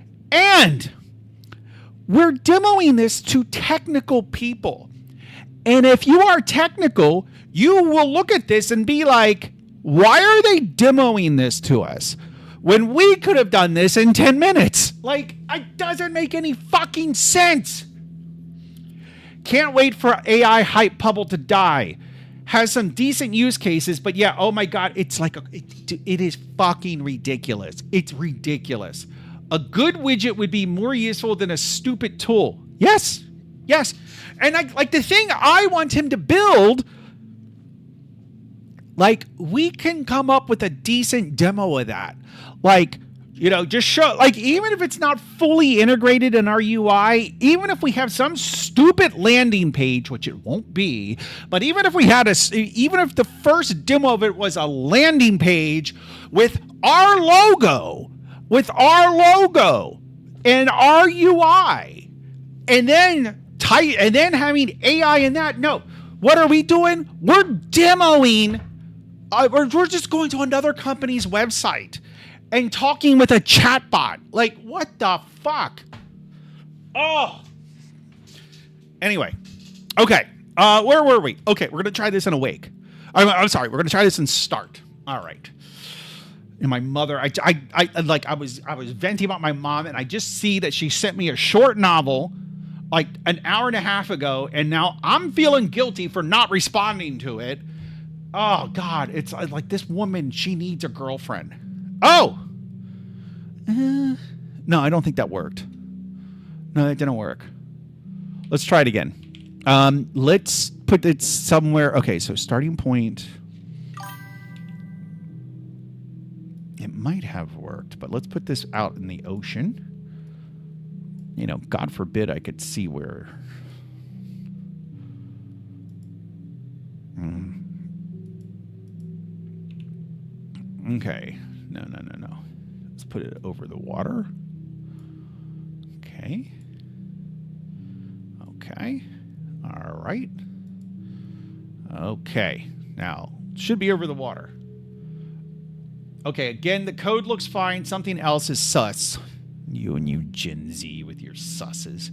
we're demoing this to technical people. And if you are technical, you will look at this and be like, why are they demoing this to us when we could have done this in 10 minutes? Like, it doesn't make any fucking sense. Can't wait for AI hype bubble to die. Has some decent use cases, but yeah, oh my God, it's like, it is fucking ridiculous. It's ridiculous. A good widget would be more useful than a stupid tool. Yes. And like the thing I want him to build, like, we can come up with a decent demo of that. Like, you know, just show, like, even if it's not fully integrated in our UI, even if we have some stupid landing page, which it won't be, but even if we had even if the first demo of it was a landing page with our logo and our UI, and then having AI in that. No, what are we doing? We're demoing. We're just going to another company's website and talking with a chatbot. Like, what the fuck? Oh. Anyway. Okay. Where were we? Okay, we're going to try this in Awake. I'm sorry. We're going to try this in Start. All right. And my mother, I was venting about my mom, and I just see that she sent me a short novel like an hour and a half ago, and now I'm feeling guilty for not responding to it. Oh, God. It's like, this woman, she needs a girlfriend. Oh! No, I don't think that worked. No, it didn't work. Let's try it again. Let's put it somewhere. Okay, so starting point. It might have worked, but let's put this out in the ocean. You know, God forbid I could see where... Okay. No. Let's put it over the water. Okay. All right. Okay. Now, should be over the water. Okay, again, the code looks fine. Something else is sus. You and you Gen Z with your susses.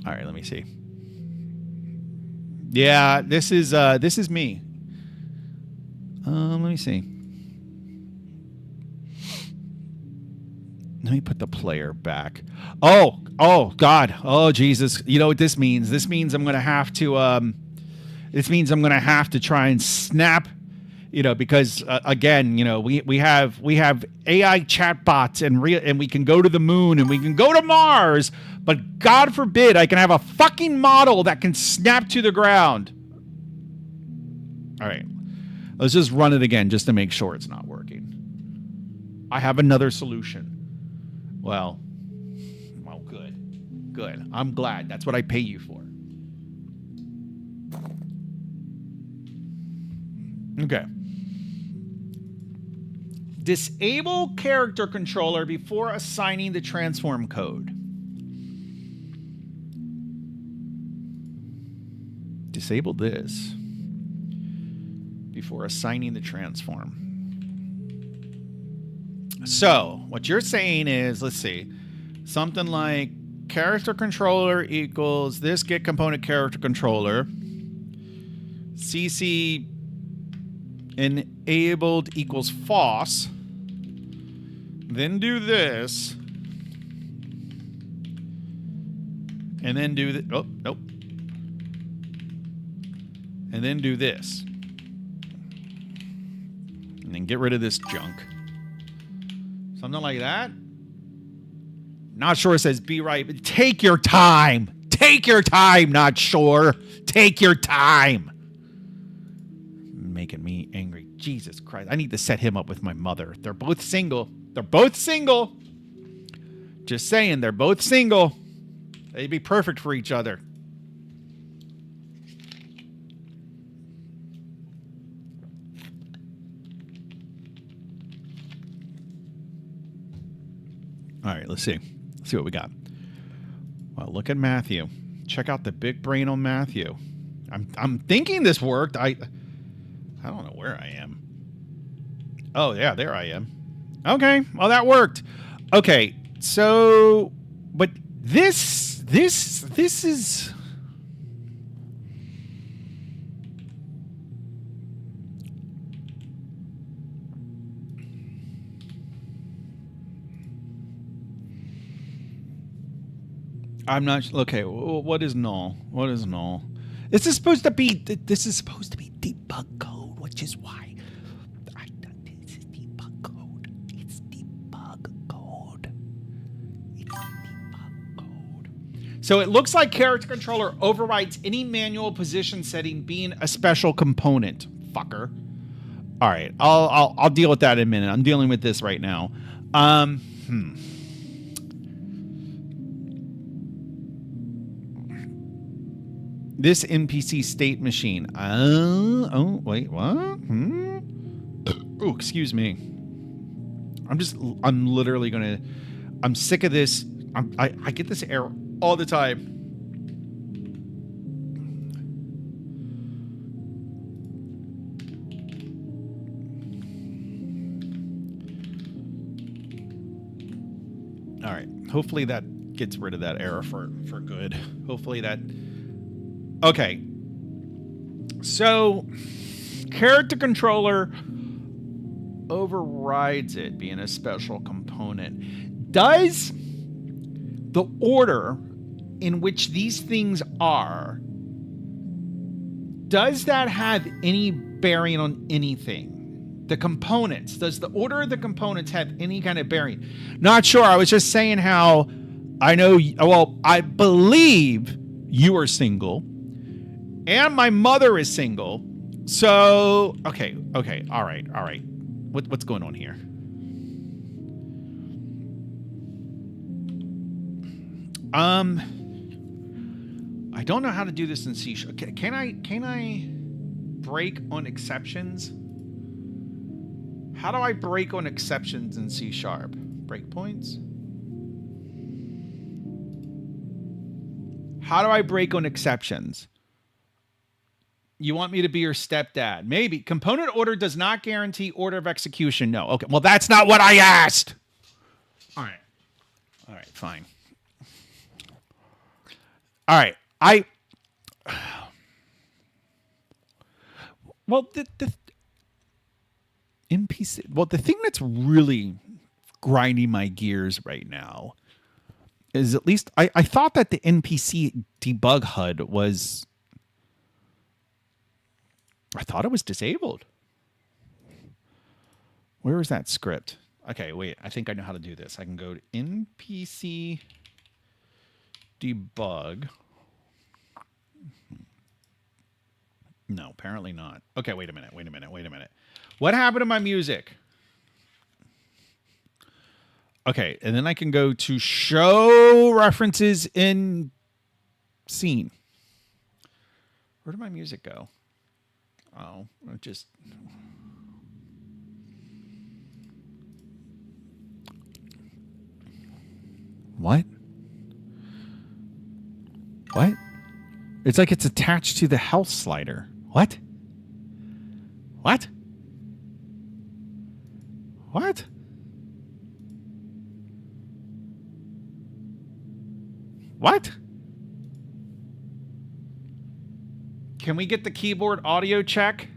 All right, let me see. Yeah, this is me. Let me see. Let me put the player back. Oh God. Oh Jesus. You know what this means? This means I'm gonna have to try and snap, you know, because again, you know, we have AI chatbots and we can go to the moon and we can go to Mars, but God forbid I can have a fucking model that can snap to the ground. All right. Let's just run it again just to make sure it's not working. I have another solution. Well, good. Good. I'm glad. That's what I pay you for. Okay. Disable character controller before assigning the transform code. Disable this before assigning the transform. So, what you're saying is, let's see, something like character controller equals this get component character controller, CC enabled equals FOSS, then do this, and then do the, oh, nope. And then do this. And then get rid of this junk. Something like that. Not sure it says be right, but take your time. Take your time, not sure. Take your time. Making me angry. Jesus Christ. I need to set him up with my mother. They're both single. They're both single. Just saying, they're both single. They'd be perfect for each other. All right, let's see. Let's see what we got. Well, look at Matthew. Check out the big brain on Matthew. I'm thinking this worked. I don't know where I am. Oh, yeah, there I am. Okay, well, that worked. Okay, so, but this is... I'm not okay. What is null? What is null? This is supposed to be debug code, which is why this is debug code. It's debug code. It's debug code. So it looks like character controller overrides any manual position setting being a special component. Fucker. All right, I'll deal with that in a minute. I'm dealing with this right now. This NPC state machine. Oh, wait, what? Oh, excuse me. I'm literally gonna, I'm sick of this. I get this error all the time. All right. Hopefully that gets rid of that error for good. Hopefully that... Okay, so character controller overrides it being a special component. Does the order in which these things are, does that have any bearing on anything? The components, does the order of the components have any kind of bearing? Not sure. I was just saying how I know, well, I believe you are single. And my mother is single. So, okay. All right. What's going on here? I don't know how to do this in C#. Can I break on exceptions? How do I break on exceptions in C#? Breakpoints? How do I break on exceptions? You want me to be your stepdad? Maybe. Component order does not guarantee order of execution. No. Okay. Well, that's not what I asked. All right. Fine. All right. Well, the NPC... Well, the thing that's really grinding my gears right now is at least... I thought that the NPC debug HUD was... I thought it was disabled. Where is that script? Okay, wait. I think I know how to do this. I can go to NPC debug. No. apparently not. Okay, wait a minute. What happened to my music? Okay, and then I can go to show references in scene. Where did my music go? Oh, it just... What? What? It's like it's attached to the health slider. What? What? What? What? Can we get the keyboard audio check?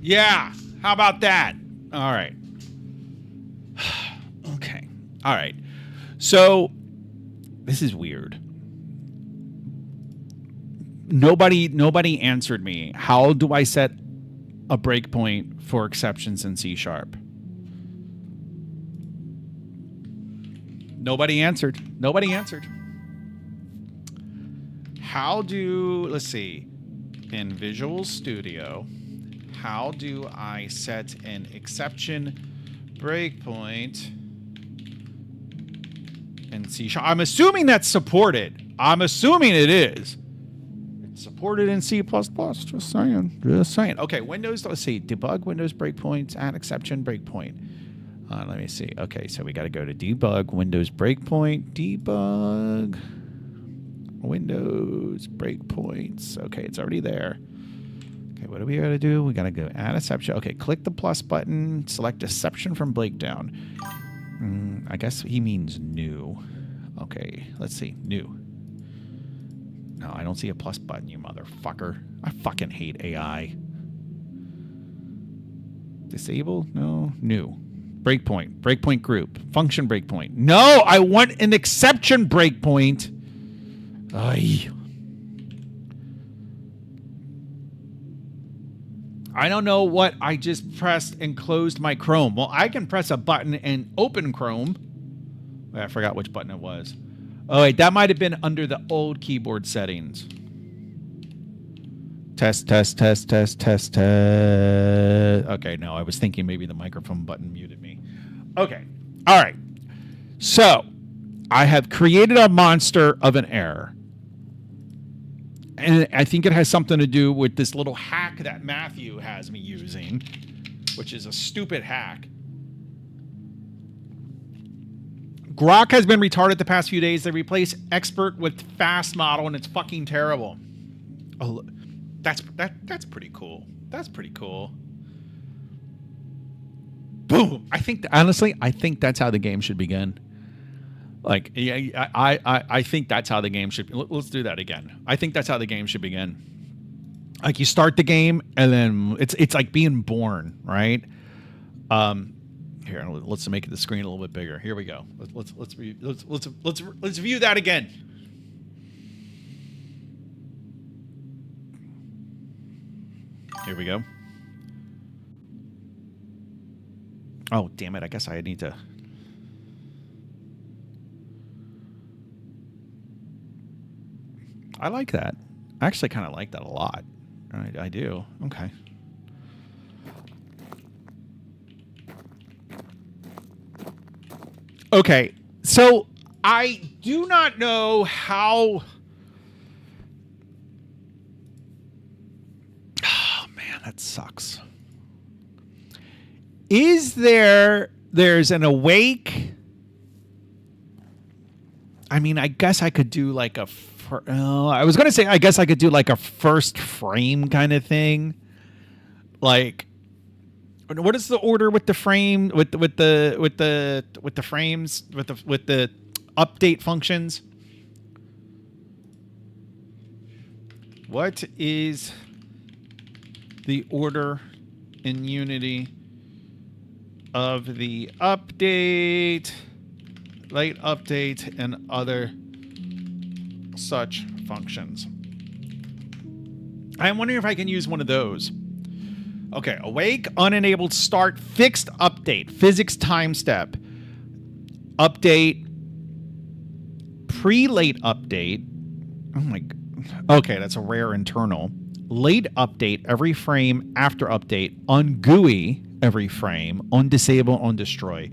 Yeah. How about that? All right. Okay. All right. So this is weird. Nobody answered me. How do I set a breakpoint for exceptions in C#? Nobody answered. How do, let's see, in Visual Studio, how do I set an exception breakpoint in C#? I'm assuming that's supported. I'm assuming it is. It's supported in C++. Just saying. Okay, Windows, let's see. Debug Windows breakpoints, add exception breakpoint. Let me see. Okay, so we got to go to debug Windows breakpoint. Debug Windows breakpoints. Okay, it's already there. Okay, what do we got to do? We got to go add exception. Okay, click the plus button. Select exception from breakdown. I guess he means new. Okay, let's see. New. No, I don't see a plus button, you motherfucker. I fucking hate AI. Disable? No. New. Breakpoint. Breakpoint group. Function breakpoint. No, I want an exception breakpoint. Ay. I don't know what I just pressed and closed my Chrome. Well, I can press a button and open Chrome. Wait, I forgot which button it was. Oh, wait, that might have been under the old keyboard settings. Test. Okay, no, I was thinking maybe the microphone button muted me. Okay, all right. So, I have created a monster of an error. And I think it has something to do with this little hack that Matthew has me using, which is a stupid hack. Grok has been retarded the past few days. They replaced expert with fast model, and it's fucking terrible. Oh, that's pretty cool. That's pretty cool. Boom. Honestly, I think that's how the game should begin. Like, yeah, I think that's how the game should. Let's do that again. I think that's how the game should begin. Like, you start the game, and then it's like being born, right? Here, let's make the screen a little bit bigger. Here we go. Let's view that again. Here we go. Oh, damn it! I guess I need to. I like that. I actually kind of like that a lot. I do. Okay. Okay. So I do not know how. Oh man, that sucks. Is there's an awake? I mean, I guess I could do like a. I was gonna say I guess I could do like a first frame kind of thing. Like, what is the order with the frame with the frames with the update functions? What is the order in Unity of the update, late update, and other such functions? I'm wondering if I can use one of those. Okay, awake, unenabled, start, fixed update, physics time step, update, pre-late update. Oh my god. Okay, that's a rare internal. Late update every frame after update. On GUI every frame. On disable, on destroy.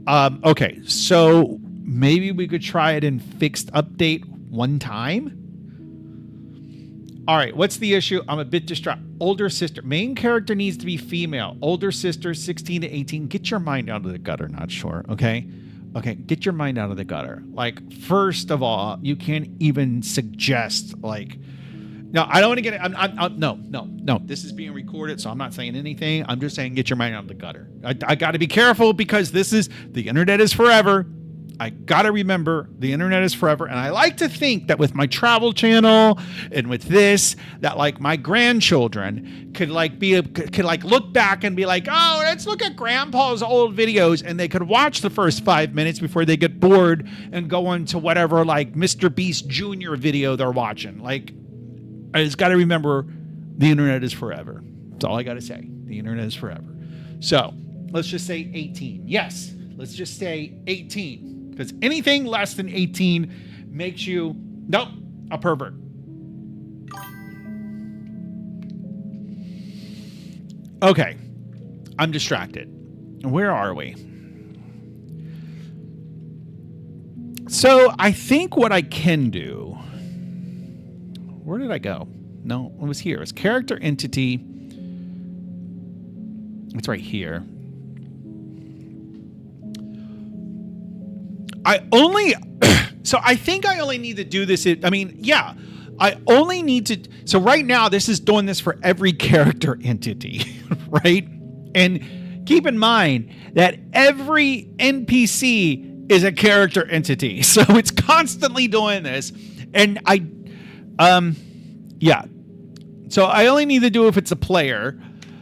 Okay, so maybe we could try it in fixed update one time. All right, what's the issue? I'm a bit distraught. Older sister. Main character needs to be female. Older sister, 16 to 18. Get your mind out of the gutter, not sure, okay? Okay, get your mind out of the gutter. Like, first of all, you can't even suggest, like... No, I don't want to get it. No. This is being recorded, so I'm not saying anything. I'm just saying get your mind out of the gutter. I got to be careful because the internet is forever. I got to remember the internet is forever. And I like to think that with my travel channel and with this, that like my grandchildren could look back and be like, oh, let's look at grandpa's old videos. And they could watch the first 5 minutes before they get bored and go on to whatever like Mr. Beast Jr. video they're watching. Like, I just got to remember the internet is forever. That's all I got to say. The internet is forever. So let's just say 18. Yes, let's just say 18. Because anything less than 18 makes you, nope, a pervert. Okay, I'm distracted. Where are we? So I think what I can do, where did I go? No, it was here. It's character entity. It's right here. So I think I only need to do this. I only need to. So right now, this is doing this for every character entity, right? And keep in mind that every NPC is a character entity. So it's constantly doing this. And yeah. So I only need to do if it's a player.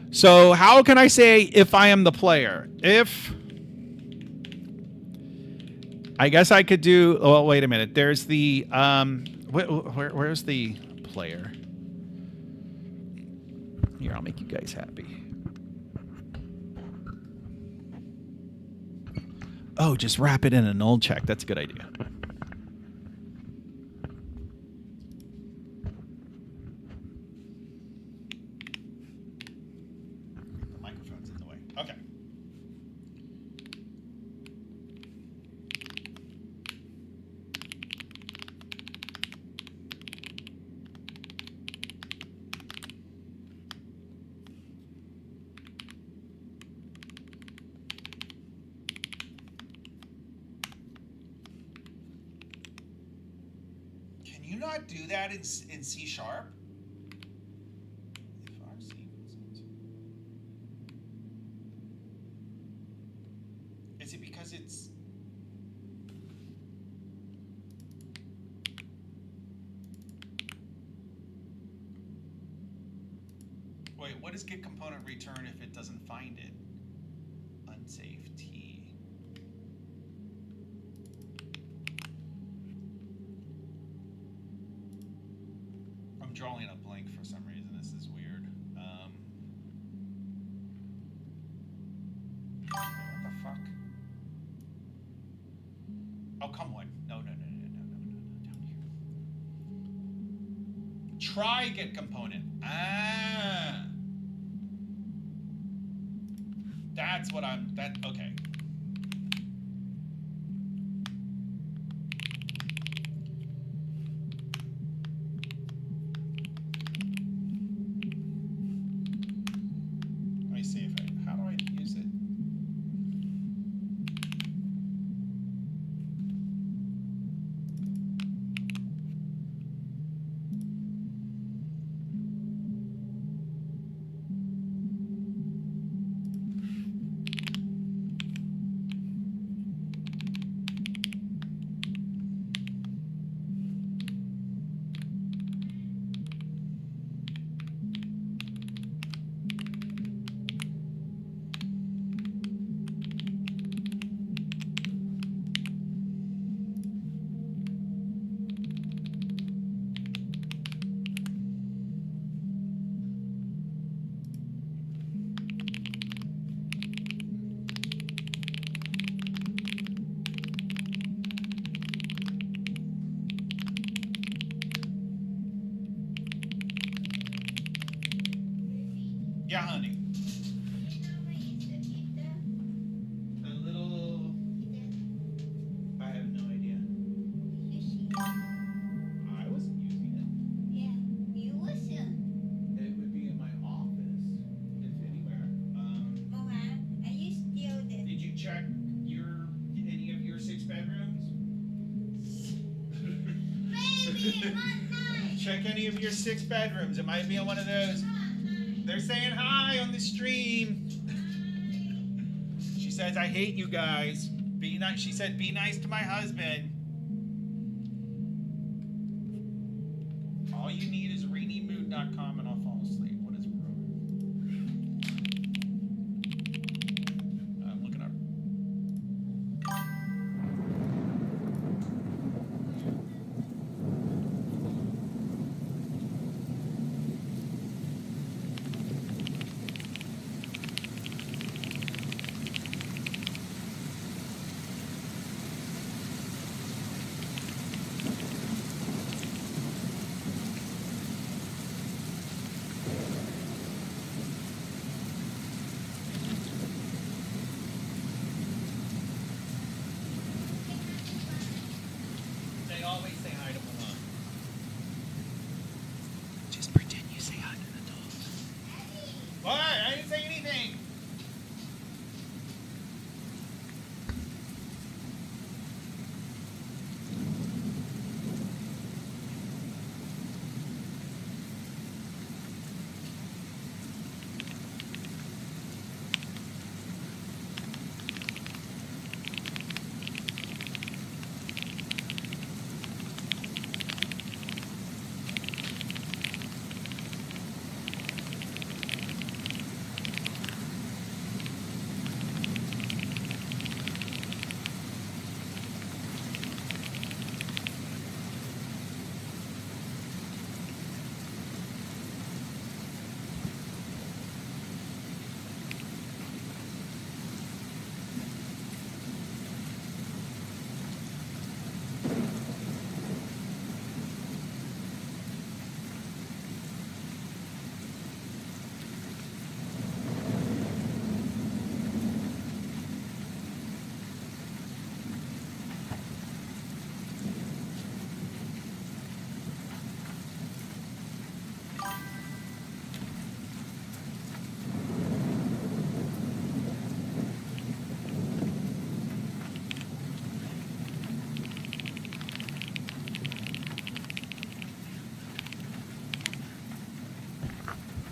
So how can I say if I am the player? I guess I could do. Oh, wait a minute. There's the where's the player? Here, I'll make you guys happy. Oh, just wrap it in a null check. That's a good idea. The microphone's in the way. Okay. You not do that in C sharp? If RC wasn't. Is it because it's wait, what does get component return if it doesn't find it? Unsafe T. Drawing a blank for some reason. This is weird. What the fuck? Oh, come on. No, down here. Try get component. Ah. That's what okay. Yeah, honey. A little. I have no idea. I wasn't using it. Yeah, you wasn't. It would be in my office, if anywhere. Mama, are you still there? Did you check any of your 6 bedrooms? Baby, one night. Check any of your 6 bedrooms. It might be on one of those. They're saying hi on the stream. She says, I hate you guys. Be nice. She said, be nice to my husband. All you need is rainymood.com and I'll fall asleep. What is wrong? I'm looking up. They always say hi to Milan. Just pretend you say hi to the dog. What? I didn't say anything.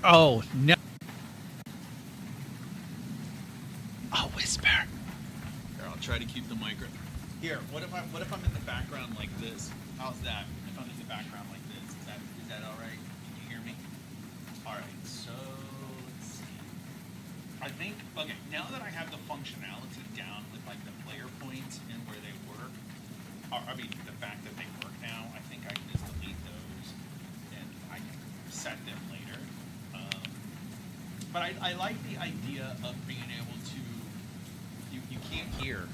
Oh, no. I'll whisper. Here, I'll try to keep the micro. Here, what if I'm in the background like this? How's that? If I'm in the background like this, is that all right? Can you hear me? All right. So let's see. I think now that I have the functionality down with like the player points and where they work, or, I mean the fact that they work now, I think I can just delete those and I can set them later. But I like the idea of being able to, you can't hear.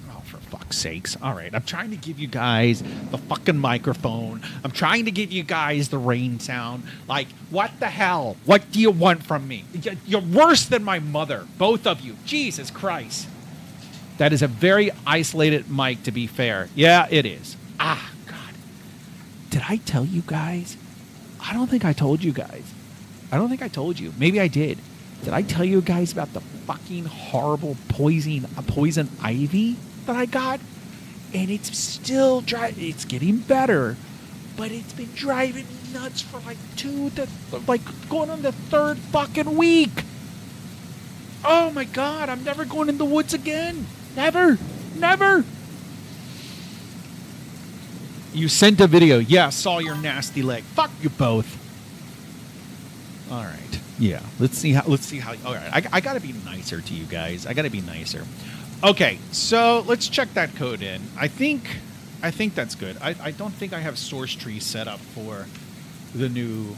Oh, for fuck's sakes. All right, I'm trying to give you guys the fucking microphone. I'm trying to give you guys the rain sound. Like, what the hell? What do you want from me? You're worse than my mother, both of you. Jesus Christ. That is a very isolated mic, to be fair. Yeah, it is. Ah, God. Did I tell you guys? I don't think I told you guys. I don't think I told you. Maybe I did. Did I tell you guys about the fucking horrible poison ivy that I got? And it's still it's getting better, but it's been driving me nuts for like going on the 3rd fucking week. Oh my God, I'm never going in the woods again. Never. Never. You sent a video. Yeah, saw your nasty leg. Fuck you both. All right. Yeah. Let's see how. All right. I got to be nicer to you guys. I got to be nicer. Okay. So let's check that code in. I think that's good. I don't think I have source tree set up for the new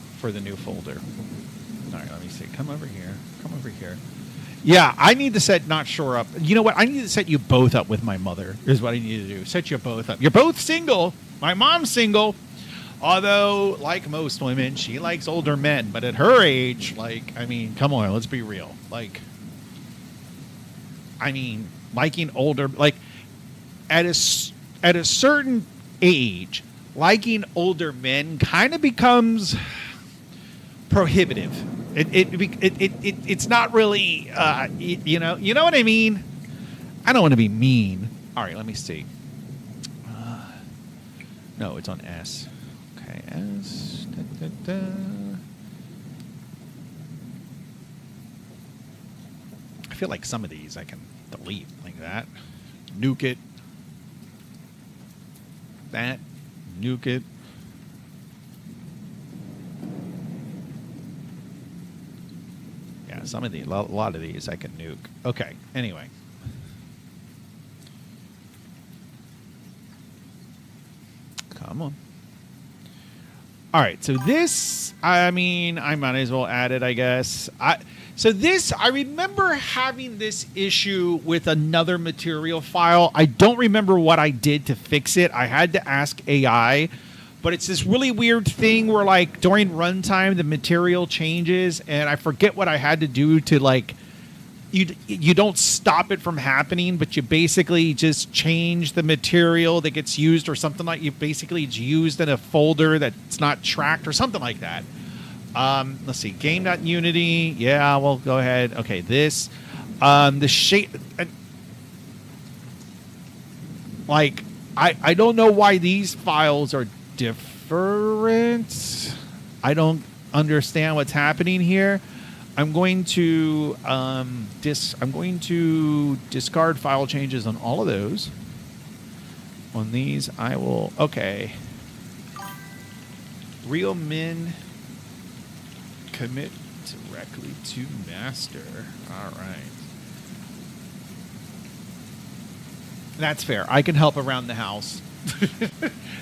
folder. All right. Let me see. Come over here. Yeah. I need to set not sure up. You know what? I need to set you both up with my mother. Is what I need to do. Set you both up. You're both single. My mom's single. Although, like most women, she likes older men. But at her age, like, I mean, come on, let's be real. Like, I mean, liking older, like, at a certain age, liking older men kind of becomes prohibitive. It's not really, you know what I mean? I don't want to be mean. All right, let me see. No, it's on S. Okay, S. Da, da, da. I feel like some of these I can delete like that. Nuke it. That. Nuke it. Yeah, some of these, a lot of these I can nuke. Okay, anyway. Come on. All right, so this, I mean, I might as well add it, I guess. I remember having this issue with another material file. I don't remember what I did to fix it. I had to ask AI, but it's this really weird thing where, like, during runtime, the material changes, and I forget what I had to do to, like, you don't stop it from happening, but you basically just change the material that gets used or something like it's used in a folder that's not tracked or something like that. Let's see, game.unity. Yeah, well, go ahead. Okay, this. The shape. Like, I don't know why these files are different. I don't understand what's happening here. I'm going to discard file changes on all of those. On these, I will. Okay. Real min commit directly to master. All right. That's fair. I can help around the house.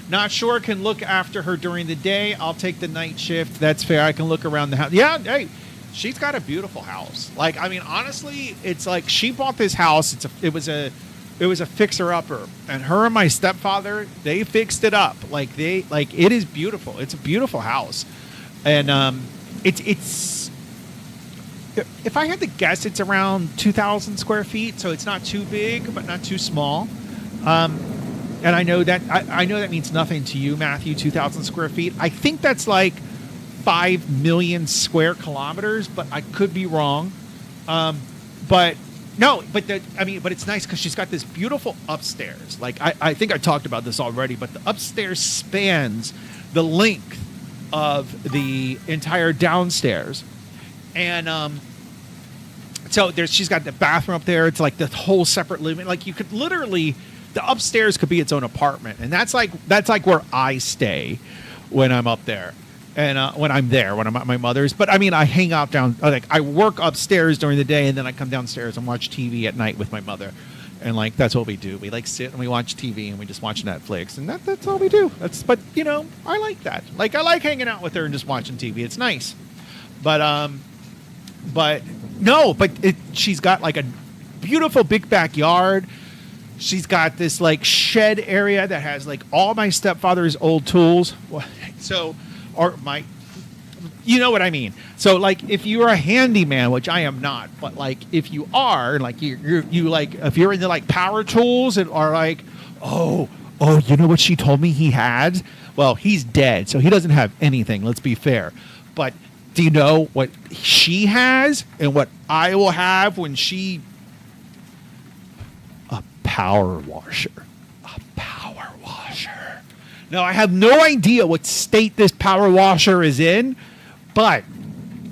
Not sure. Can look after her during the day. I'll take the night shift. That's fair. I can look around the house. Yeah. Hey. She's got a beautiful house. Like, I mean, honestly, it's like she bought this house. It was a fixer-upper, and her and my stepfather, they fixed it up. Like, it is beautiful. It's a beautiful house, and it's if I had to guess, it's around 2,000 square feet. So it's not too big, but not too small. And I know that means nothing to you, Matthew. 2,000 square feet. I think that's like 5 million square kilometers, but I could be wrong. But it's nice because she's got this beautiful upstairs. Like, I think I talked about this already, but the upstairs spans the length of the entire downstairs. And so she's got the bathroom up there. It's like the whole separate living. Like, you could literally, the upstairs could be its own apartment. And that's like where I stay when I'm up there. And when I'm at my mother's. But I mean, I hang out like, I work upstairs during the day, and then I come downstairs and watch TV at night with my mother. And like, that's what we do. We like sit and we watch TV and we just watch Netflix, and that's all we do. But you know, I like that. Like, I like hanging out with her and just watching TV. It's nice. She's got like a beautiful big backyard. She's got this like shed area that has like all my stepfather's old tools. You know what I mean. So like, if you're a handyman, which I am not, but like, if you are, like, you like, if you're into like power tools and are like, oh, you know what she told me he had? Well, he's dead, so he doesn't have anything. Let's be fair. But do you know what she has and what I will have when a power washer. A power washer. Now, I have no idea what state this power washer is in, but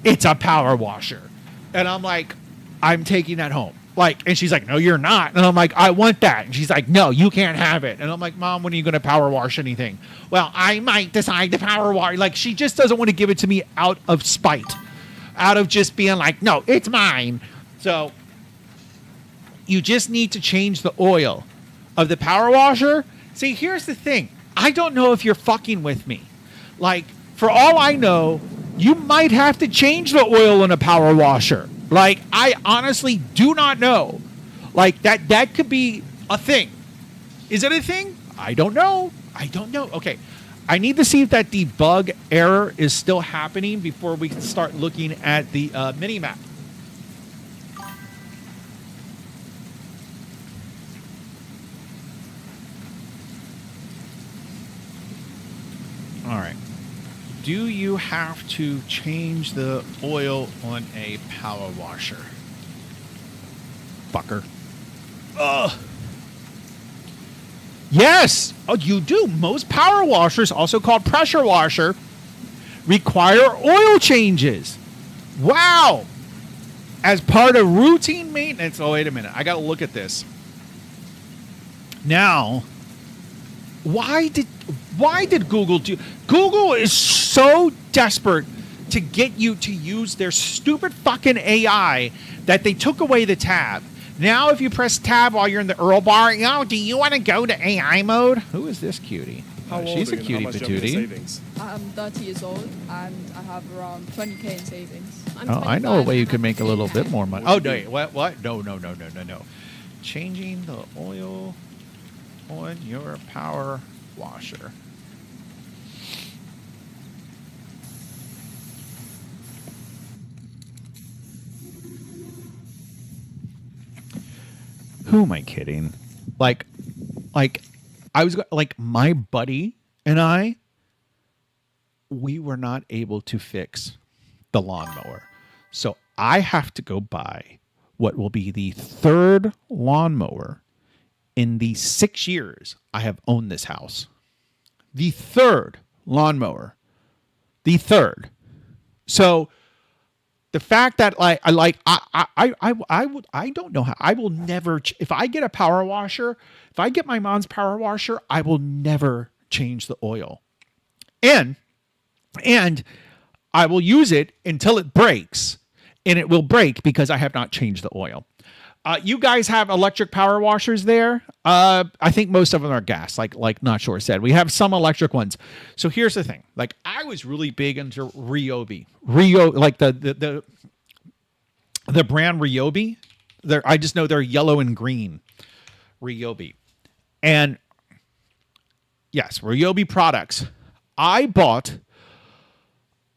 it's a power washer. And I'm like, I'm taking that home. Like, and she's like, no, you're not. And I'm like, I want that. And she's like, no, you can't have it. And I'm like, Mom, when are you going to power wash anything? Well, I might decide to power wash. Like, she just doesn't want to give it to me out of spite, out of just being like, no, it's mine. So you just need to change the oil of the power washer. See, here's the thing. I don't know if you're fucking with me. Like, for all I know, you might have to change the oil in a power washer. Like, I honestly do not know. Like, that could be a thing. Is it a thing? I don't know. Okay. I need to see if that debug error is still happening before we can start looking at the mini map. All right. Do you have to change the oil on a power washer? Fucker. Ugh. Yes. Oh, you do. Most power washers, also called pressure washer, require oil changes. Wow. As part of routine maintenance. Oh, wait a minute. I got to look at this. Now, why did Google do? Google is so desperate to get you to use their stupid fucking AI that they took away the tab. Now, if you press tab while you're in the Earl bar, do you want to go to AI mode? Who is this cutie? How old She's are a you and how cutie much do you have in patootie. savings? I'm 30 years old and I have around 20k in savings. I'm Oh, I know a 25 way you and could I make a have little 3K. bit more money. Oh, no, wait, what? No. Changing the oil on your power washer. Who am I kidding? Like I was like my buddy and I, we were not able to fix the lawnmower. So I have to go buy what will be the third lawnmower in the 6 years I have owned this house. The third lawnmower. The third. So the fact that I don't know how I will never if I get a power washer, if I get my mom's power washer, I will never change the oil. And I will use it until it breaks, and it will break because I have not changed the oil. You guys have electric power washers there. I think most of them are gas, like Not Sure said. We have some electric ones. So here's the thing. Like I was really big into Ryobi. Like the brand Ryobi. I just know they're yellow and green. Ryobi. And yes, Ryobi products. I bought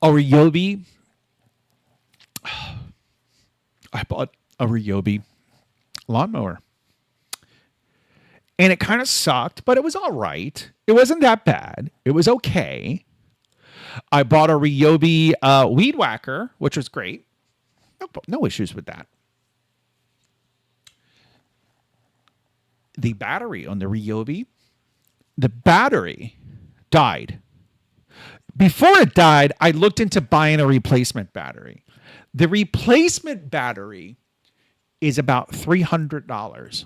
a Ryobi. Lawnmower. And it kind of sucked, but it was all right. It wasn't that bad. It was okay. I bought a Ryobi weed whacker, which was great. No issues with that. The battery on the Ryobi, the battery died. Before it died, I looked into buying a replacement battery. The replacement battery is about $300.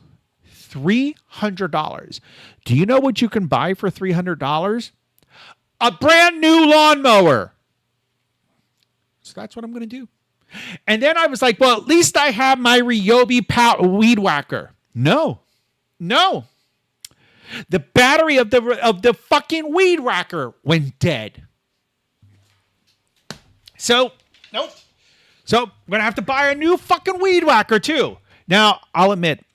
$300. Do you know what you can buy for $300? A brand new lawnmower. So that's what I'm going to do. And then I was like, well, at least I have my Ryobi weed whacker. No. The battery of the fucking weed whacker went dead. So, nope. So, I'm going to have to buy a new fucking weed whacker, too. Now, I'll admit,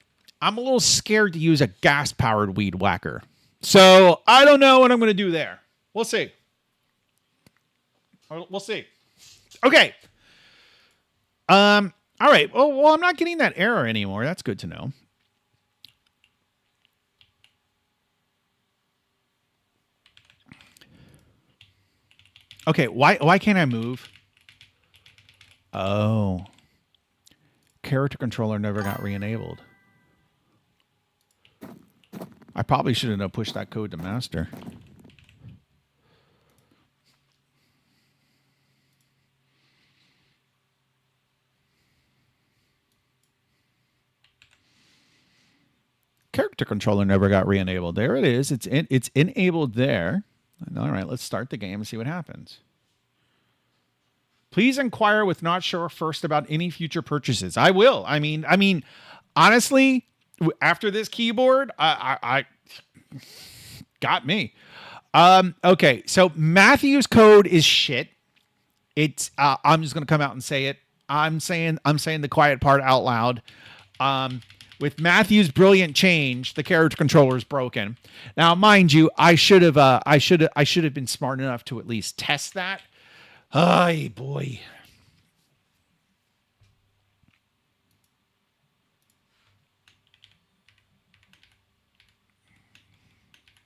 I'm a little scared to use a gas-powered weed whacker. So, I don't know what I'm going to do there. We'll see. Okay. All right. Well, I'm not getting that error anymore. That's good to know. Okay, why can't I move? Oh. Character controller never got re-enabled. I probably shouldn't have pushed that code to master. Character controller never got re-enabled. There it is. It's enabled there. All right, let's start the game and see what happens. Please inquire with Not Sure first about any future purchases. I will. I mean, honestly, after this keyboard, I got me. Okay, so Matthew's code is shit. It's I'm just gonna come out and say it. I'm saying the quiet part out loud. With Matthew's brilliant change, the character controller is broken. Now, mind you, I should have been smart enough to at least test that. Ay, boy.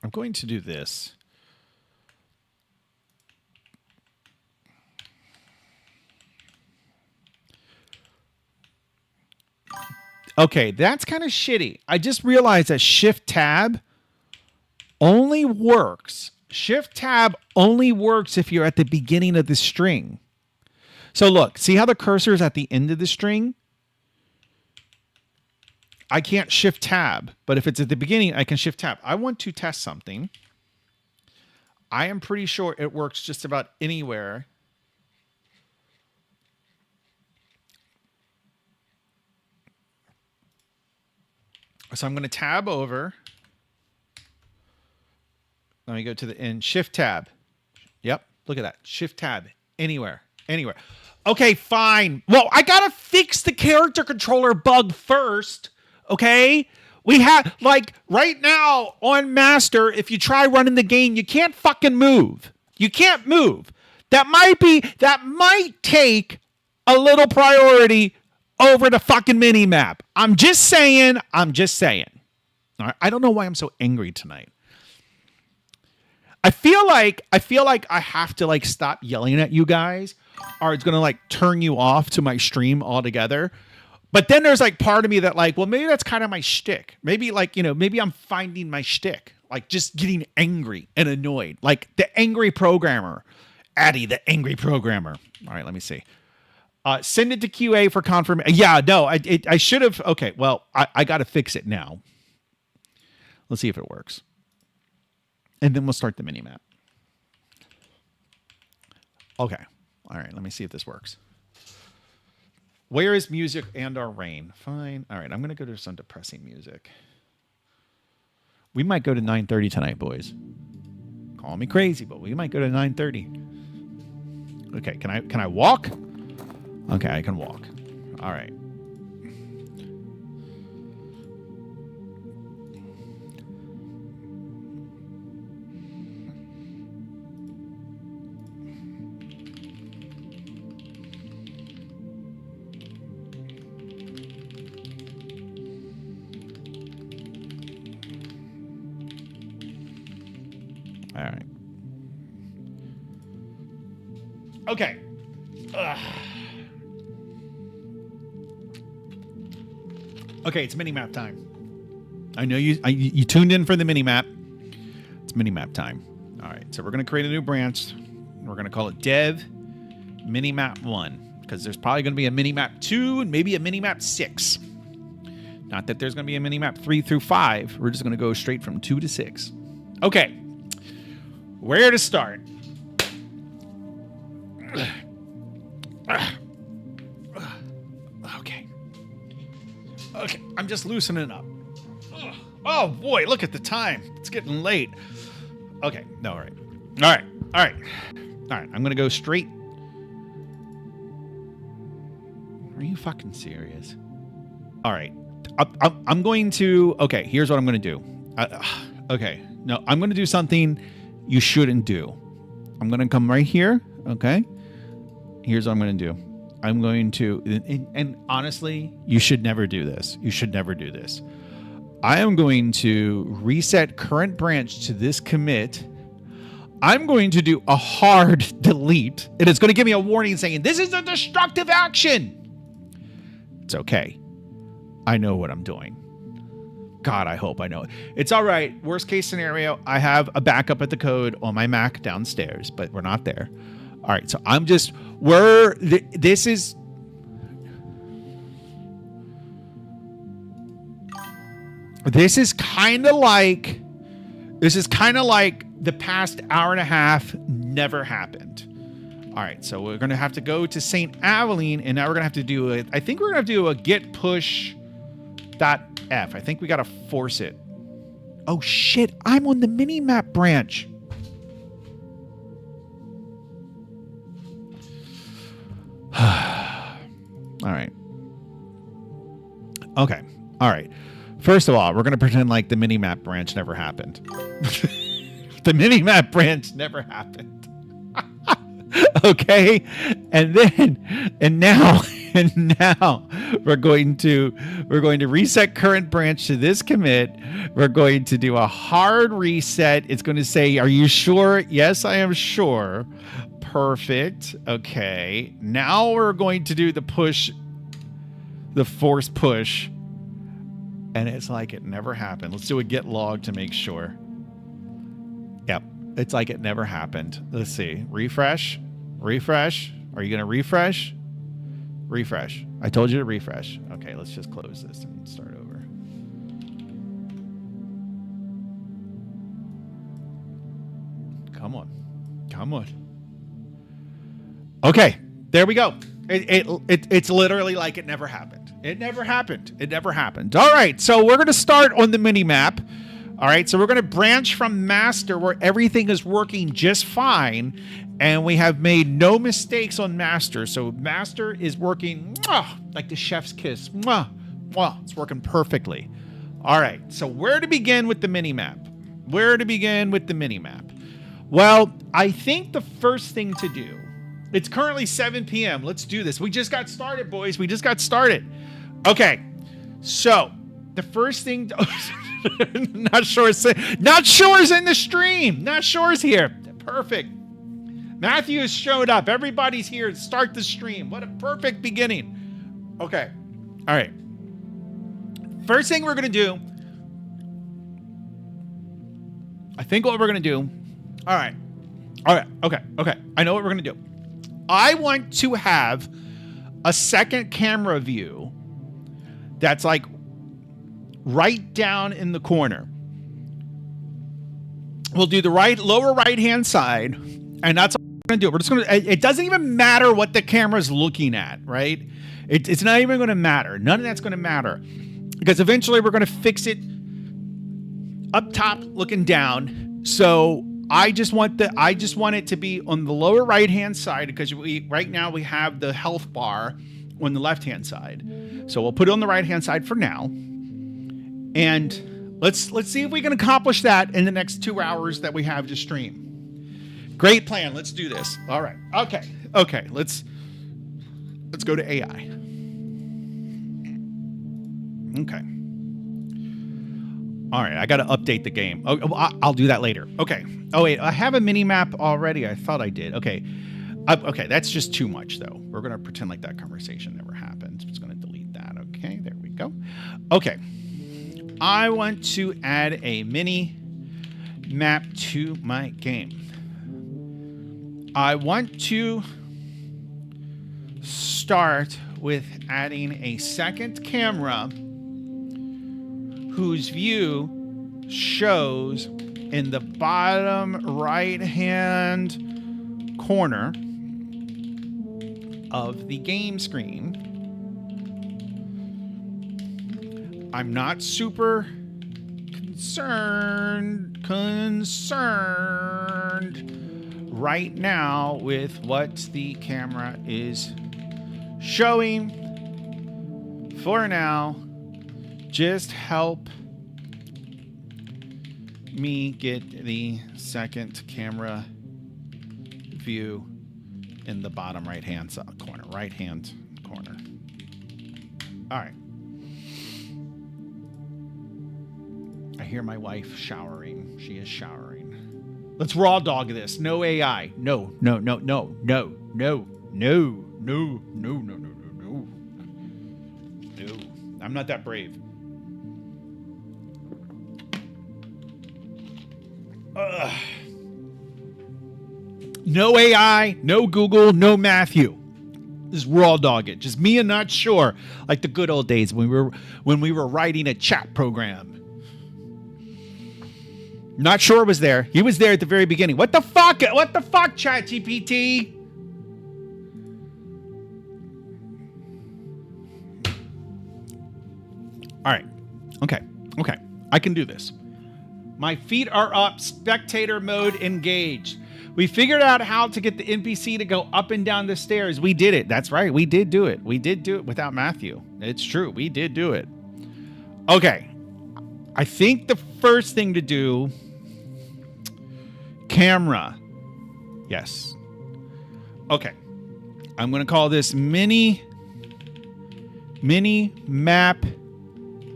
I'm going to do this. Okay, that's kind of shitty. I just realized that Shift Tab only works. Shift Tab only works if you're at the beginning of the string. So look, see how the cursor is at the end of the string? I can't Shift Tab, but if it's at the beginning, I can Shift Tab. I want to test something. I am pretty sure it works just about anywhere. So I'm going to tab over. Let me go to the end. Shift Tab. Yep. Look at that. Shift Tab. Anywhere. Anywhere. Okay, fine. Well, I got to fix the character controller bug first. Okay? We have, like, right now on Master, if you try running the game, you can't fucking move. You can't move. That might take a little priority over the fucking mini map. I'm just saying. All right. I don't know why I'm so angry tonight. I feel like I have to like stop yelling at you guys, or it's gonna like turn you off to my stream altogether. But then there's like part of me that like, well, maybe that's kind of my shtick. Maybe like, maybe I'm finding my shtick, like just getting angry and annoyed, like the angry programmer, Addy, the angry programmer. All right, let me see. Send it to QA for confirmation. Yeah, no, I should have. Okay, well, I got to fix it now. Let's see if it works. And then we'll start the mini map. Okay. All right, let me see if this works. Where is music and our rain? Fine. All right, I'm going to go to some depressing music. We might go to 9:30 tonight, boys. Call me crazy, but we might go to 9:30. Okay, can I walk? Okay, I can walk. All right. All right. Okay. Ugh. Okay, it's mini-map time. I know you tuned in for the mini-map. It's mini-map time. All right, so we're going to create a new branch. We're going to call it dev mini-map 1, because there's probably going to be a mini-map 2 and maybe a mini-map 6. Not that there's going to be a mini-map 3 through 5. We're just going to go straight from 2 to 6. Okay, where to start? Okay, I'm just loosening up. Oh boy, look at the time. It's getting late. Okay, no, all right. I'm gonna go straight. Are you fucking serious? All right, I'm going to. Okay, here's what I'm gonna do. Okay, no, I'm gonna do something you shouldn't do. I'm gonna come right here. Okay, here's what I'm gonna do. I'm going to, and honestly, you should never do this. You should never do this. I am going to reset current branch to this commit. I'm going to do a hard delete, and it's going to give me a warning saying, this is a destructive action. It's okay. I know what I'm doing. God, I hope I know it. It's all right. Worst case scenario, I have a backup at the code on my Mac downstairs, but we're not there. All right, so I'm just, this is kind of like the past hour and a half never happened. All right, so we're going to have to go to St. Aveline, and now we're going to have to do I think we're going to have to do a git push .f. I think we got to force it. Oh shit, I'm on the mini-map branch. All right. Okay. All right. First of all, we're going to pretend like the mini-map branch never happened. The mini-map branch never happened. Okay? And now we're going to reset current branch to this commit. We're going to do a hard reset. It's going to say, "Are you sure?" Yes, I am sure. Perfect. Okay. Now we're going to do the push, the force push. And it's like it never happened. Let's do a get log to make sure. Yep. It's like it never happened. Let's see. Refresh. Refresh. Are you going to refresh? Refresh. I told you to refresh. Okay, let's just close this and start over. Come on. Come on. Okay. There we go. It's literally like it never happened. It never happened. It never happened. All right, so we're going to start on the mini map. All right, so we're going to branch from master where everything is working just fine, and we have made no mistakes on master. So master is working like the chef's kiss. It's working perfectly. All right, so where to begin with the mini map? Where to begin with the mini map? Well, I think the first thing to do, it's currently 7 p.m. Let's do this. We just got started, boys. We just got started. Okay, so the first thing, not sure is in the stream. Not sure is here. Perfect. Matthew has showed up. Everybody's here to start the stream. What a perfect beginning. Okay, all right. First thing we're gonna do, I think what we're gonna do. All right. Okay. I know what we're gonna do. I want to have a second camera view that's like right down in the corner. We'll do the lower right hand side, and that's what we're gonna do. We're just gonna. It doesn't even matter what the camera's looking at, right? It's not even gonna matter. None of that's gonna matter because eventually we're gonna fix it up top, looking down. So I just want it to be on the lower right hand side because right now we have the health bar on the left hand side. So we'll put it on the right hand side for now. And let's see if we can accomplish that in the next 2 hours that we have to stream. Great plan. Let's do this. All right. Okay. Let's go to AI. Okay. All right, I got to update the game. Oh, I'll do that later. Okay. Oh, wait, I have a mini map already. I thought I did. Okay. Okay, that's just too much, though. We're going to pretend like that conversation never happened. I'm just going to delete that. Okay, there we go. Okay. I want to add a mini map to my game. I want to start with adding a second camera whose view shows in the bottom right-hand corner of the game screen. I'm not super concerned right now with what the camera is showing. For now, just help me get the second camera view in the bottom right-hand corner. Right-hand corner. All right. I hear my wife showering. She is showering. Let's raw dog this. No AI. No. I'm not that brave. No AI, no Google, no Matthew. Just raw dog it. Just me and not sure, like the good old days when we were writing a chat program. Not sure was there. He was there at the very beginning. What the fuck? What the fuck, ChatGPT? All right. Okay. I can do this. My feet are up. Spectator mode engaged. We figured out how to get the NPC to go up and down the stairs. We did it. That's right. We did do it. We did do it without Matthew. It's true. We did do it. Okay. I think the first thing to do, camera. Yes. Okay. I'm going to call this mini map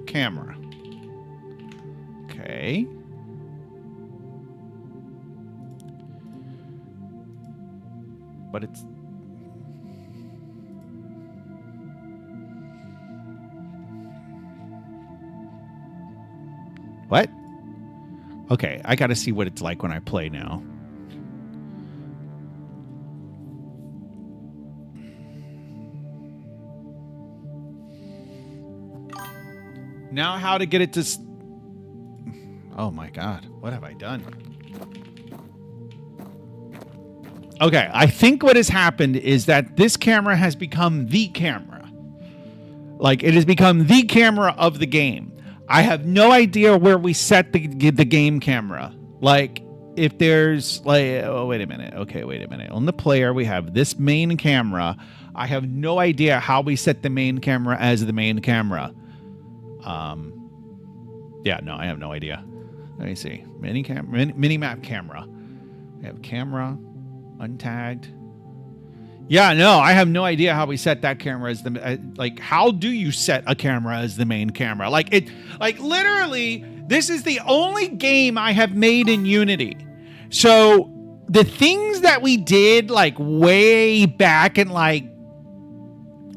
camera. Okay. But it's what? Okay, I got to see what it's like when I play now. Now how to get it to... Oh my god, what have I done? Okay, I think what has happened is that this camera has become the camera. Like, it has become the camera of the game. I have no idea where we set the game camera. Like, if there's like... Oh, wait a minute. Okay, wait a minute. On the player, we have this main camera. I have no idea how we set the main camera as the main camera. Yeah, no, I have no idea. Let me see. Mini map camera. We have camera, untagged. Yeah, no, I have no idea how we set that camera as the like. How do you set a camera as the main camera? Like literally, this is the only game I have made in Unity. So the things that we did like way back in like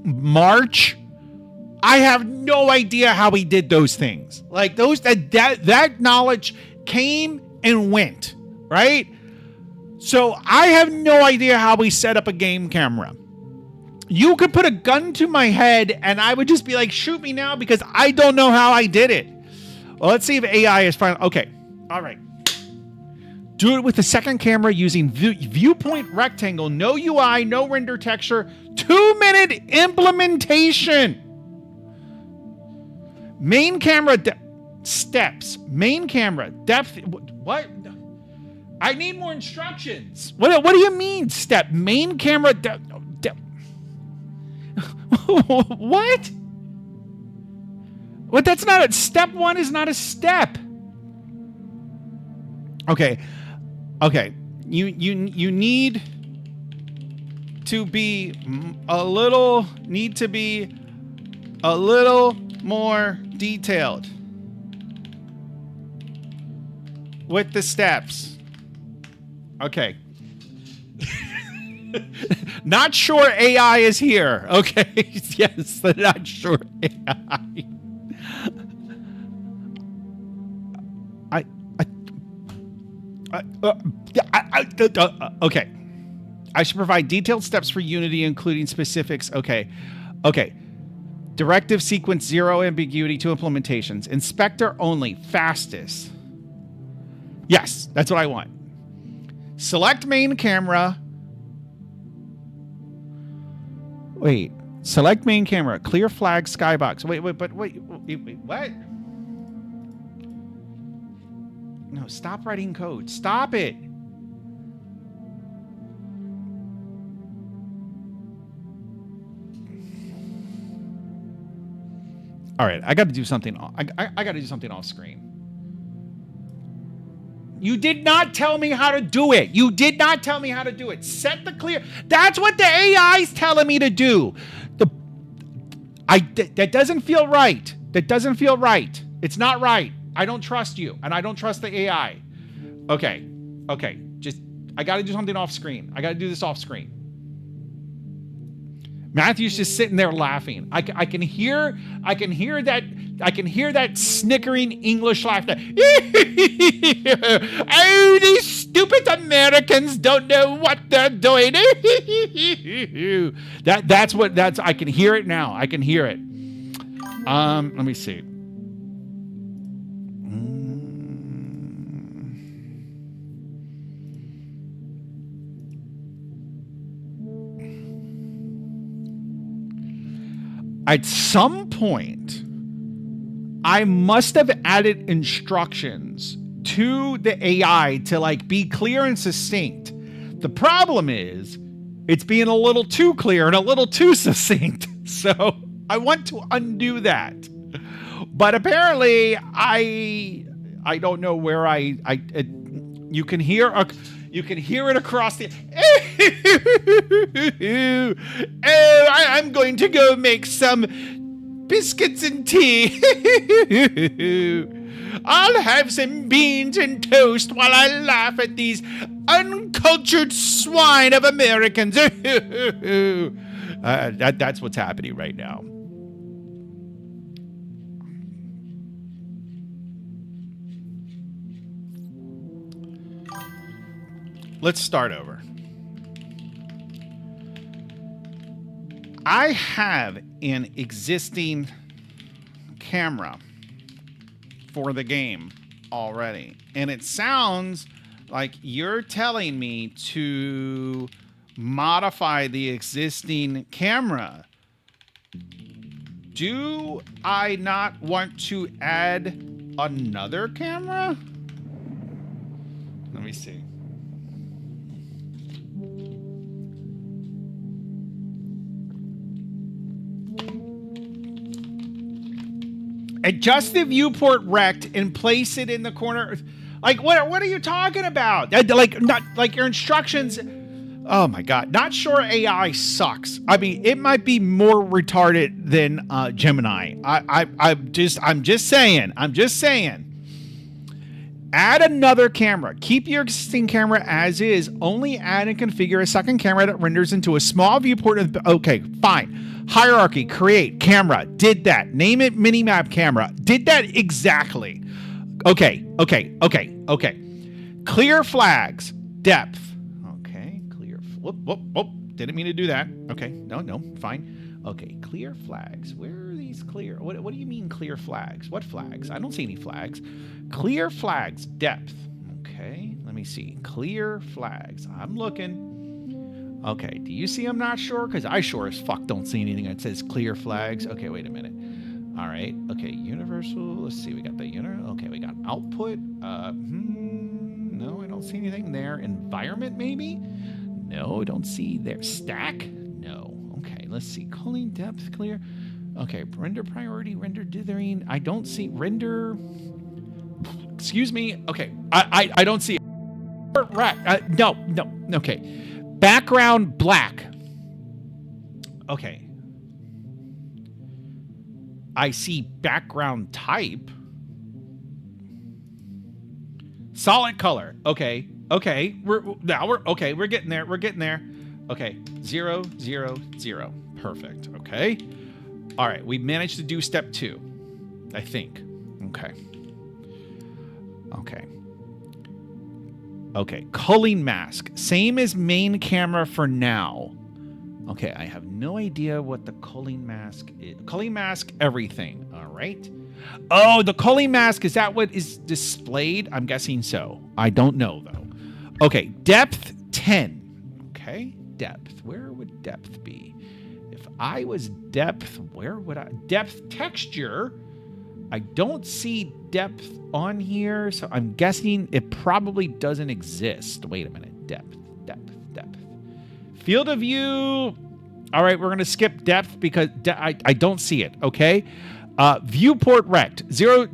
March, I have no idea how we did those things. Like those that knowledge came and went, right? So I have no idea how we set up a game camera. You could put a gun to my head and I would just be like, shoot me now because I don't know how I did it. Well, let's see if AI is fine. Okay. All right. Do it with the second camera using viewpoint rectangle, no UI, no render texture, 2-minute implementation. Main camera steps. Main camera depth. What? I need more instructions. What do you mean step? Main camera what? What? That's not a step. One is not a step. Okay. Okay. You need to be a little more detailed with the steps. Okay. Not sure AI is here. Okay. Yes, not sure AI. Okay. I should provide detailed steps for Unity, including specifics. Okay. Okay. Directive sequence 0 ambiguity, 2 implementations. Inspector only, fastest. Yes, that's what I want. Select main camera. Wait. Select main camera. Clear flag skybox. Wait, what? No, stop writing code. Stop it. All right, I got to do something. I got to do something off screen. You did not tell me how to do it. You did not tell me how to do it. Set the clear. That's what the AI is telling me to do. That doesn't feel right. That doesn't feel right. It's not right. I don't trust you, and I don't trust the AI. Okay. Okay. Just, I got to do something off screen. I got to do this off screen. Matthew's just sitting there laughing. I can hear that snickering English laughter. Oh, these stupid Americans don't know what they're doing. That's I can hear it now. I can hear it. Let me see. At some point, I must have added instructions to the AI to like be clear and succinct. The problem is it's being a little too clear and a little too succinct. So I want to undo that. But apparently, I don't know where you can hear it across the. Oh, I'm going to go make some biscuits and tea. I'll have some beans and toast while I laugh at these uncultured swine of Americans. That's what's happening right now. Let's start over. I have an existing camera for the game already, and it sounds like you're telling me to modify the existing camera. Do I not want to add another camera? Let me see. Adjust the viewport rect and place it in the corner. Like, what are you talking about? Like, not like your instructions. Oh my God. Not sure AI sucks. I mean, it might be more retarded than Gemini. I'm just saying. Add another camera. Keep your existing camera as is. Only add and configure a second camera that renders into a small viewport. Okay, fine. Hierarchy, create, camera, did that. Name it minimap camera. Did that exactly. Okay. Clear flags, depth. Okay, clear. Whoop. Didn't mean to do that. Okay, no, fine. Okay, clear flags. Where are these clear? What do you mean clear flags? What flags? I don't see any flags. Clear flags, depth. Okay, let me see. Clear flags. I'm looking. Okay, do you see I'm not sure? Because I sure as fuck don't see anything that says clear flags. Okay, wait a minute. All right. Okay, universal. Let's see. We got the Okay, we got output. No, I don't see anything there. Environment, maybe? No, I don't see there. Stack? No. Okay, let's see. Culling depth, clear. Okay, render priority, render dithering. I don't see render. Excuse me. Okay, I don't see it. No. Okay. Background black. Okay. I see background type. Solid color. Okay. We're getting there. Okay. 0, 0, 0. Perfect. Okay. All right. We managed to do step 2. I think. Okay, culling mask. Same as main camera for now. Okay, I have no idea what the culling mask is. Culling mask everything, all right? Oh, the culling mask, is that what is displayed? I'm guessing so. I don't know, though. Okay, depth 10. Okay, depth. Where would depth be? If I was depth, where would I? Depth texture. I don't see depth on here, so I'm guessing it probably doesn't exist. Wait a minute. Depth. Field of view. All right, we're going to skip depth because I don't see it, okay? Viewport rect. 0.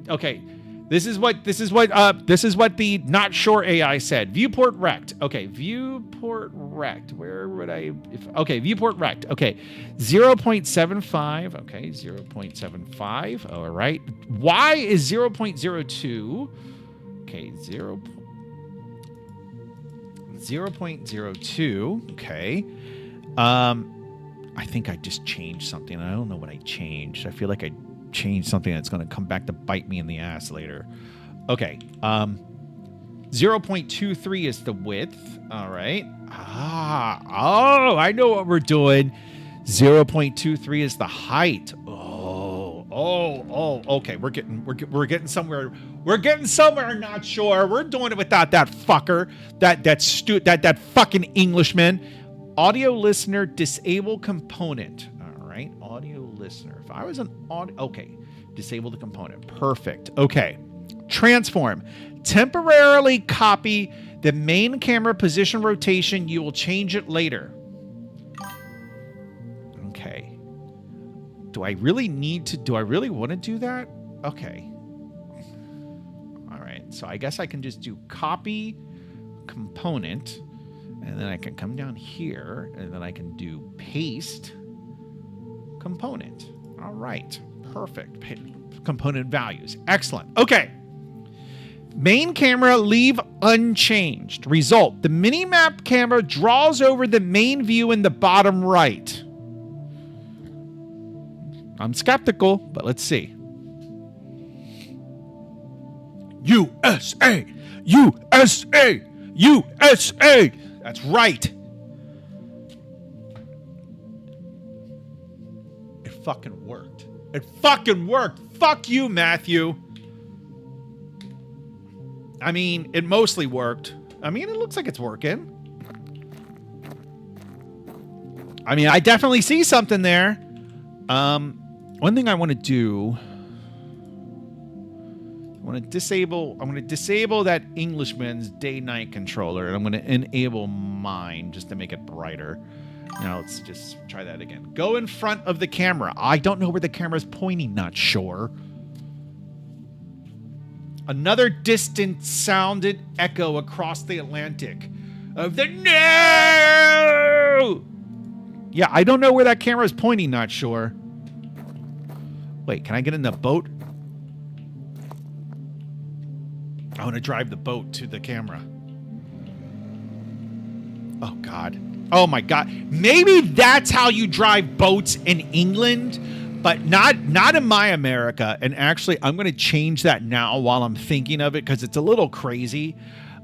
Okay. This is what the not sure AI said. Viewport rect. Okay, viewport rect. Where would I okay, viewport rect. Okay. 0.75. Okay, 0.75. All right. Y is 0.02. Okay, 0.02. Okay. I think I just changed something. I don't know what I changed. I feel like I changed something that's going to come back to bite me in the ass later. Okay. 0.23 is the width. All right. I know what we're doing. 0.23 is the height. Okay. We're getting somewhere. We're getting somewhere. Not sure. We're doing it without that fucker. That fucking Englishman. Audio listener disable component. All right. Audio listener. If I was an audio, okay. Disable the component. Perfect. Okay. Transform. Temporarily copy the main camera position rotation. You will change it later. Okay. Do I really want to do that? Okay. All right. So I guess I can just do copy component, and then I can come down here, and then I can do paste component. All right. Perfect. Component values. Excellent. Okay. Main camera leave unchanged. Result: the minimap camera draws over the main view in the bottom right. I'm skeptical, but let's see. USA! USA! USA! That's right. It fucking worked. It fucking worked. Fuck you, Matthew. I mean, it mostly worked. I mean, it looks like it's working. I mean, I definitely see something there. One thing I want to do, I'm going to disable that Englishman's day-night controller, and I'm going to enable mine just to make it brighter. Now let's just try that again. Go in front of the camera. I don't know where the camera's pointing, not sure. Another distant sounded echo across the Atlantic of the no! Yeah, I don't know where that camera is pointing, not sure. Wait, can I get in the boat? I want to drive the boat to the camera. Oh, God. Oh, my God. Maybe that's how you drive boats in England, but not in my America. And actually, I'm going to change that now while I'm thinking of it because it's a little crazy.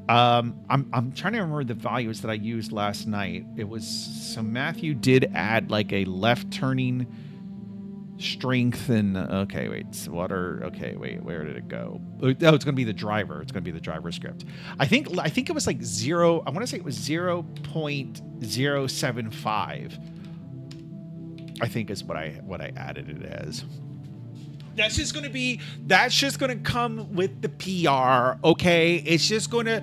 I'm trying to remember the values that I used last night. It was, so Matthew did add like a left turning strength and, okay, wait, water. Okay, wait, where did it go? Oh, it's going to be the driver. It's going to be the driver script. I think it was like zero. I want to say it was 0.075. I think is what I added it as. That's just going to come with the PR, okay? It's just going to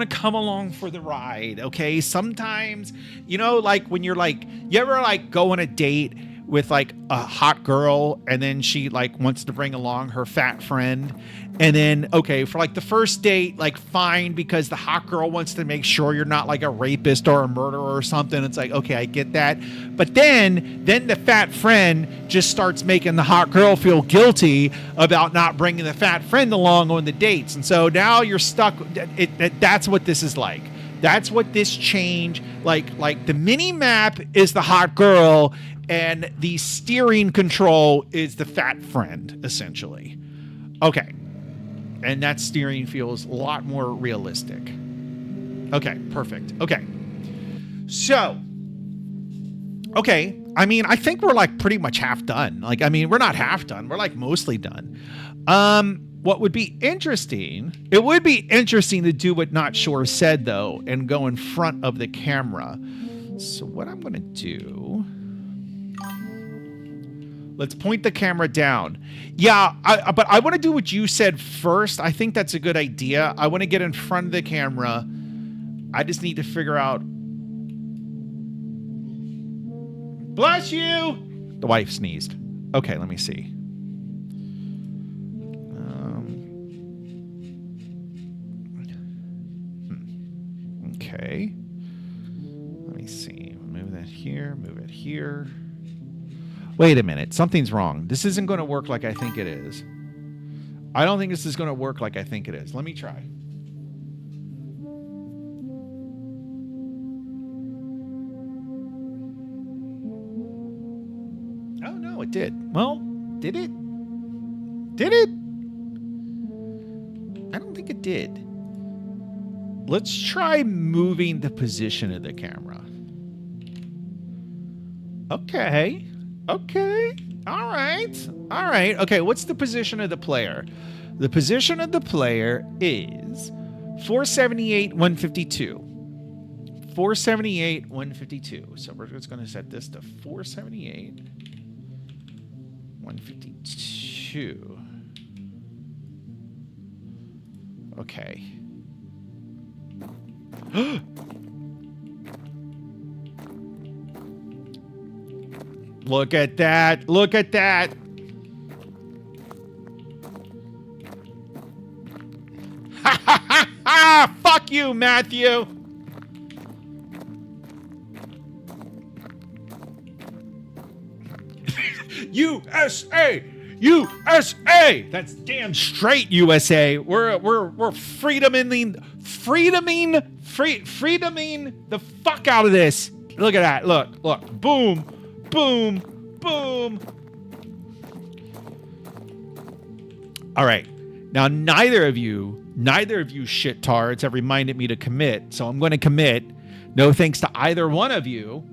come along for the ride, okay? Sometimes, like when you're like, you ever like go on a date with like a hot girl and then she like wants to bring along her fat friend, and then, okay, for like the first date, like fine, because the hot girl wants to make sure you're not like a rapist or a murderer or something. It's like, okay, I get that. But then the fat friend just starts making the hot girl feel guilty about not bringing the fat friend along on the dates. And so now you're stuck. That's what this is like. That's what this change, like the mini map is the hot girl and the steering control is the fat friend, essentially. Okay. And that steering feels a lot more realistic. Okay, perfect. Okay. So, okay. I mean, I think we're like pretty much half done. Like, I mean, we're not half done. We're like mostly done. What would be interesting, it would be interesting to do what Not Sure said, though, and go in front of the camera. So what I'm going to do, let's point the camera down. Yeah, but I want to do what you said first. I think that's a good idea. I want to get in front of the camera. I just need to figure out. Bless you! The wife sneezed. Okay, let me see. Okay. Let me see. Move that here. Move it here. Wait a minute. Something's wrong. This isn't going to work like I think it is. I don't think this is going to work like I think it is. Let me try. Oh, no, it did. Well, did it? Did it? I don't think it did. Let's try moving the position of the camera. Okay. Okay. All right. All right. Okay, what's the position of the player? The position of the player is 478, 152. 478, 152. So we're just going to set this to 478, 152. Okay. Look at that. Look at that. Ha ha ha ha! Fuck you, Matthew. USA! USA! That's damn straight USA. We're freedoming the fuck out of this. Look at that. Look. Boom. Boom. Boom. All right. Now neither of you shittards have reminded me to commit, so I'm going to commit. No thanks to either one of you.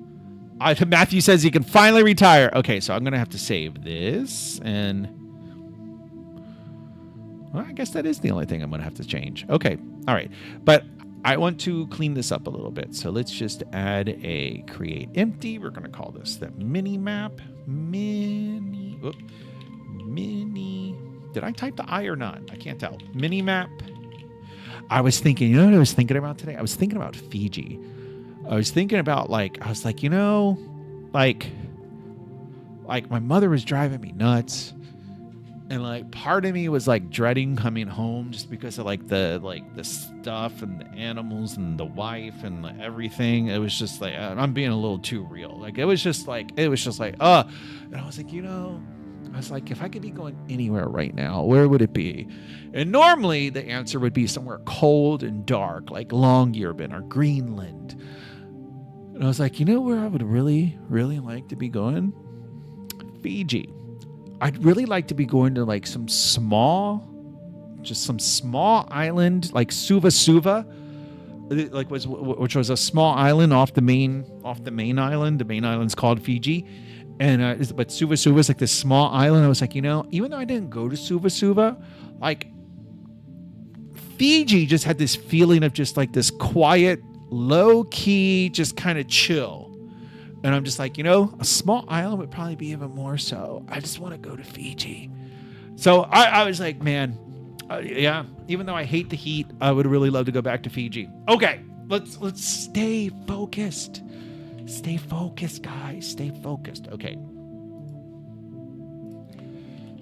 Matthew says he can finally retire. Okay, so I'm going to have to save this. And well, I guess that is the only thing I'm going to have to change. Okay, all right. But I want to clean this up a little bit. So let's just add a create empty. We're going to call this the mini map. Mini. Did I type the I or not? I can't tell. Mini map. I was thinking, you know what I was thinking about today? I was thinking about Fiji. I was thinking about my mother was driving me nuts, and like part of me was like dreading coming home just because of like the stuff and the animals and the wife and everything. It was just like I'm being a little too real. Like it was just like and I was like, if I could be going anywhere right now, where would it be? And normally the answer would be somewhere cold and dark, like Longyearbyen or Greenland. And I was like, you know where I would really, really like to be going? Fiji. I'd really like to be going to like some small island, like Suva, which was a small island off the main island. The main island's called Fiji. And but Suva is like this small island. I was like, even though I didn't go to Suva, like Fiji just had this feeling of just like this quiet, low key, just kind of chill. And I'm just like, a small island would probably be even more so. I just want to go to Fiji. So I was like, man, yeah, even though I hate the heat, I would really love to go back to Fiji. Okay, let's stay focused. Stay focused, guys. Stay focused. Okay.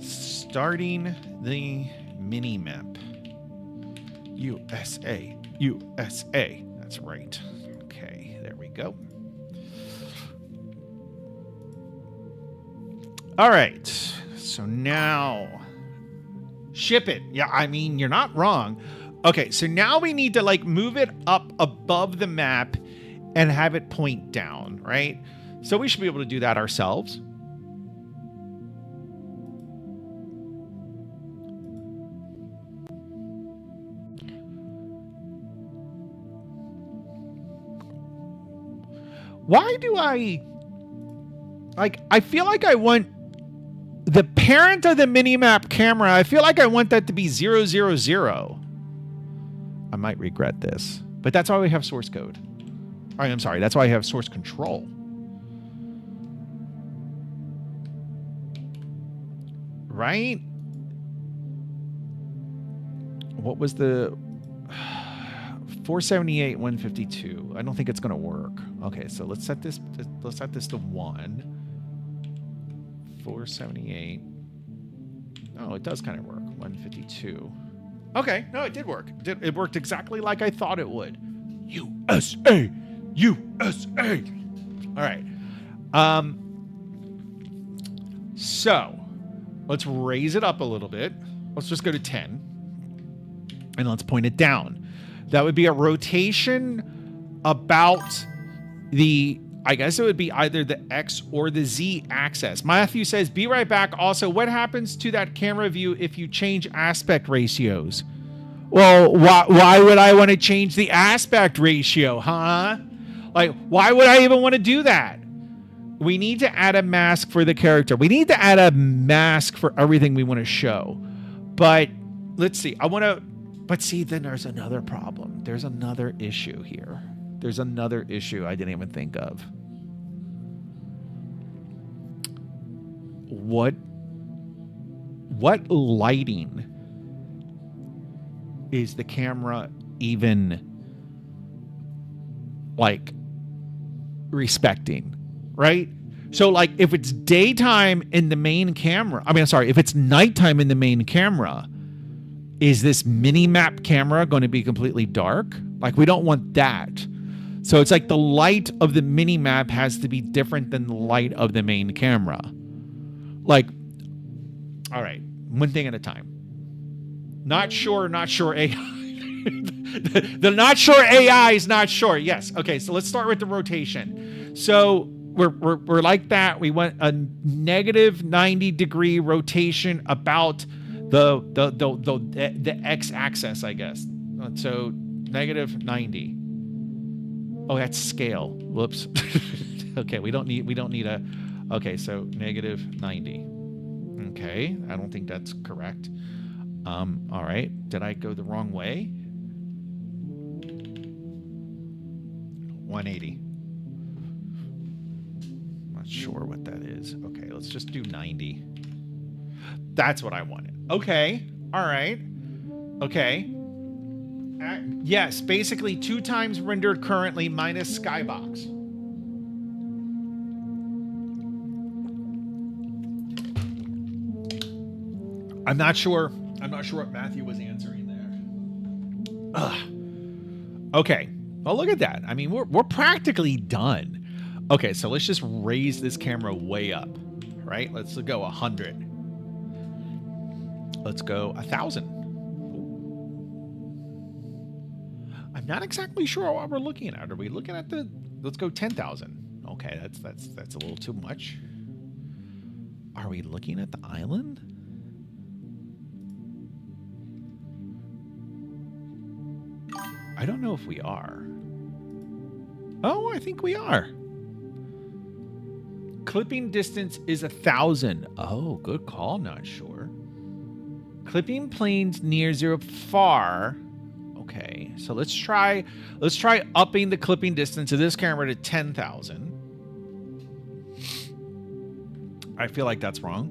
Starting the mini map. USA. That's right. Okay, there we go. All right. So now ship it. Yeah, I mean, you're not wrong. Okay, so now we need to like move it up above the map and have it point down, right? So we should be able to do that ourselves. Why do I feel like I want the parent of the minimap camera, I feel like I want that to be 000. I might regret this, but that's why we have source code. I'm sorry, that's why I have source control. Right? What was the 478, 152? I don't think it's going to work. Okay, so let's set this to 1. 478. Oh, it does kind of work. 152. Okay, no, it did work. It worked exactly like I thought it would. USA! USA! All right. So, let's raise it up a little bit. Let's just go to 10. And let's point it down. That would be a rotation about the, I guess it would be either the X or the Z axis. Matthew says, be right back. Also, what happens to that camera view if you change aspect ratios? Well, why would I want to change the aspect ratio, huh? Like, why would I even want to do that? We need to add a mask for the character. We need to add a mask for everything we want to show. But let's see. But see, then there's another problem. There's another issue here. There's another issue I didn't even think of. What lighting is the camera even like respecting, right? So like if it's daytime in the main camera, if it's nighttime in the main camera, is this mini map camera going to be completely dark? Like we don't want that. So it's like the light of the mini map has to be different than the light of the main camera. Like, all right, one thing at a time. Not sure AI. The not sure AI is not sure. Yes. Okay, so let's start with the rotation. So we're like that. We went a negative 90-degree rotation about the x-axis, I guess. So negative 90. Oh, that's scale. Whoops. Okay, we don't need a. Okay, so negative 90. Okay, I don't think that's correct. All right. Did I go the wrong way? 180. Not sure what that is. Okay, let's just do 90. That's what I wanted. Okay. All right. Okay. Yes, basically 2 times rendered currently minus skybox. I'm not sure what Matthew was answering there. Ugh. Okay. Well, look at that. I mean, we're practically done. Okay, so let's just raise this camera way up, right? Let's go 100. Let's go 1,000. I'm not exactly sure what we're looking at. Are we looking at let's go 10,000. Okay, that's a little too much. Are we looking at the island? I don't know if we are. Oh, I think we are. Clipping distance is 1,000. Oh, good call. Not sure. Clipping planes near 0 far. Okay, so let's try upping the clipping distance of this camera to 10,000. I feel like that's wrong.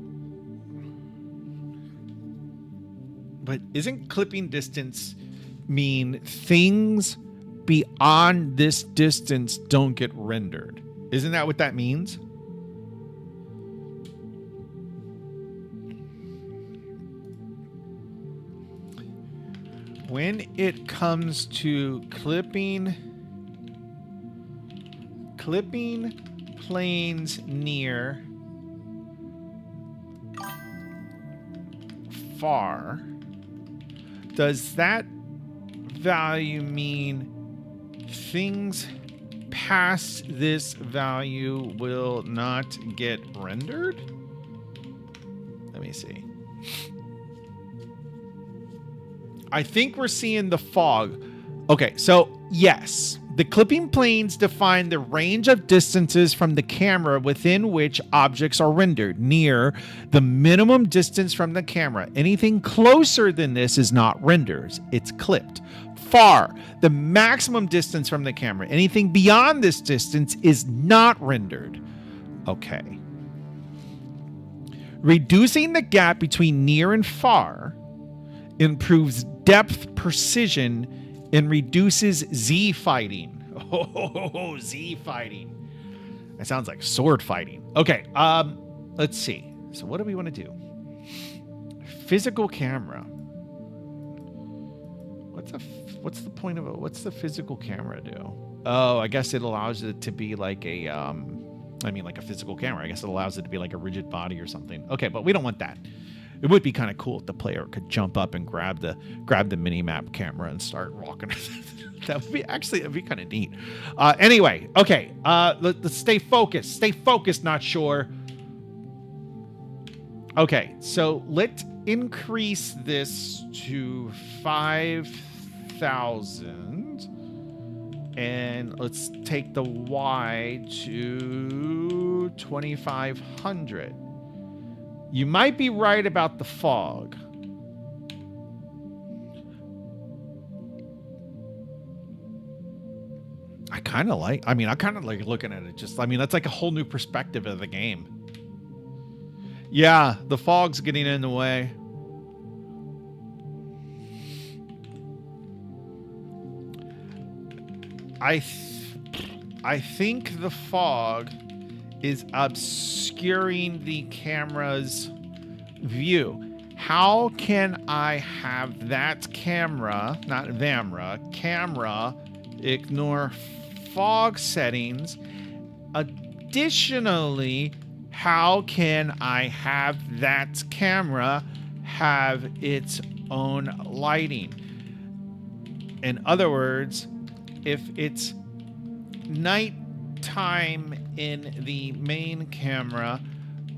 But isn't clipping distance mean things beyond this distance don't get rendered? Isn't that what that means? When it comes to clipping planes near far, does that value mean things past this value will not get rendered? Let me see. I think we're seeing the fog. Okay, so yes, the clipping planes define the range of distances from the camera within which objects are rendered near the minimum distance from the camera. Anything closer than this is not rendered. It's clipped. Far, the maximum distance from the camera. Anything beyond this distance is not rendered. Okay. Reducing the gap between near and far improves depth precision and reduces Z fighting. Oh, Z fighting. That sounds like sword fighting. Okay, let's see. So what do we want to do? Physical camera. What's the point of it? What's the physical camera do? Oh, I guess it allows it to be like a like a physical camera. I guess it allows it to be like a rigid body or something. Okay, but we don't want that. It would be kind of cool if the player could jump up and grab the mini map camera and start walking. That would be it'd be kind of neat. Anyway, okay. Let's stay focused. Stay focused. Not sure. Okay, so let's increase this to 5,000, and let's take the Y to 2,500. You might be right about the fog. I kind of like looking at it. That's like a whole new perspective of the game. Yeah, the fog's getting in the way. I think the fog is obscuring the camera's view. How can I have that camera, not camera, ignore fog settings? Additionally, how can I have that camera have its own lighting? In other words, if it's nighttime in the main camera,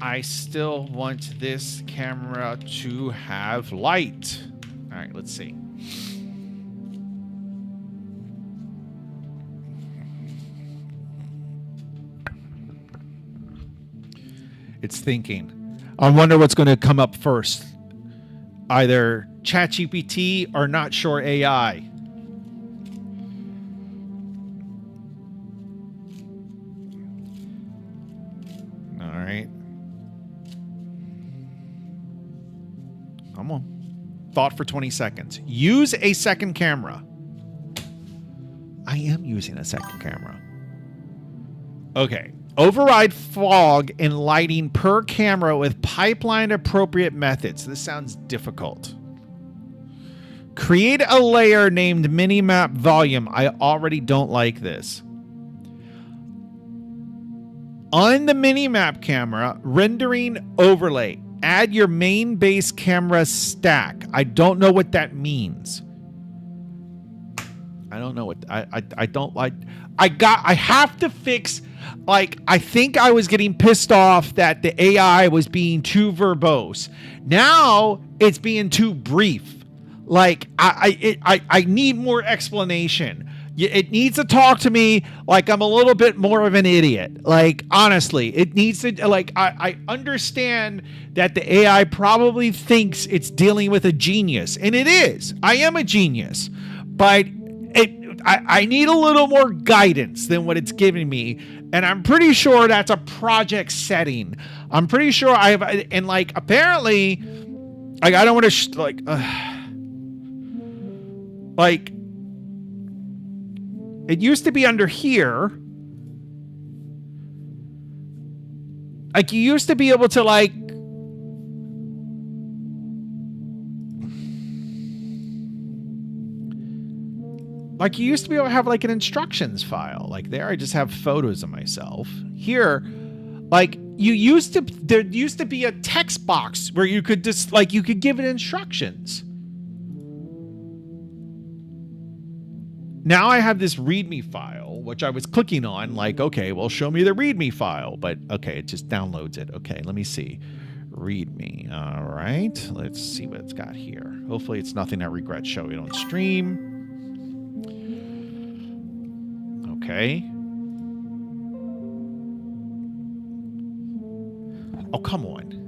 I still want this camera to have light. All right, let's see. It's thinking. I wonder what's going to come up first. Either ChatGPT or not sure AI. All right. Come on. Thought for 20 seconds. Use a second camera. I am using a second camera. Okay. Override fog and lighting per camera with pipeline appropriate methods. This sounds difficult. Create a layer named minimap volume. I already don't like this. On the minimap camera, rendering overlay. Add your main base camera stack. I don't know what that means. I don't know what I don't like. I have to fix, like, I think I was getting pissed off that the AI was being too verbose. Now it's being too brief. Like, I need more explanation. It needs to talk to me like I'm a little bit more of an idiot. Like, honestly, it needs to, like, I understand that the AI probably thinks it's dealing with a genius, and it is. I am a genius, but I need a little more guidance than what it's giving me, and I'm pretty sure that's a project setting. I'm pretty sure I have, and like, apparently, like, I don't want to like, it used to be under here. Like, you used to be able to, like, you used to be able to have, like, an instructions file. Like, there I just have photos of myself. Here, like, there used to be a text box where you could just, like, you could give it instructions. Now I have this README file, which I was clicking on, like, okay, well, show me the README file. But, okay, it just downloads it. Okay, let me see. README. All right. Let's see what it's got here. Hopefully it's nothing I regret showing on stream. Okay. Oh, come on.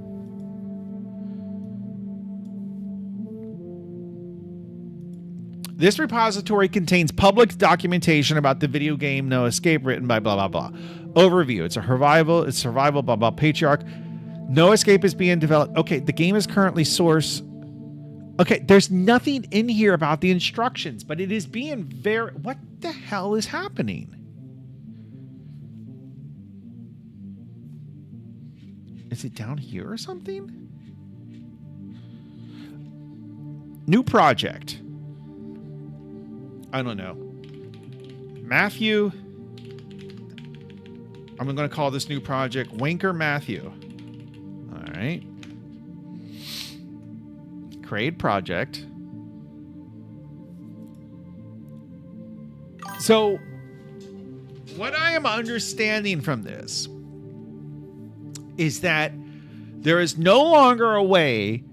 This repository contains public documentation about the video game No Escape written by blah, blah, blah. Overview. It's survival, blah, blah, patriarch. No Escape is being developed. Okay, the game is currently source. Okay, there's nothing in here about the instructions, but it is being very... What the hell is happening? Is it down here or something? New project. I don't know. Matthew. I'm going to call this new project Wanker Matthew. All right. Create project. So, what I am understanding from this is that there is no longer a way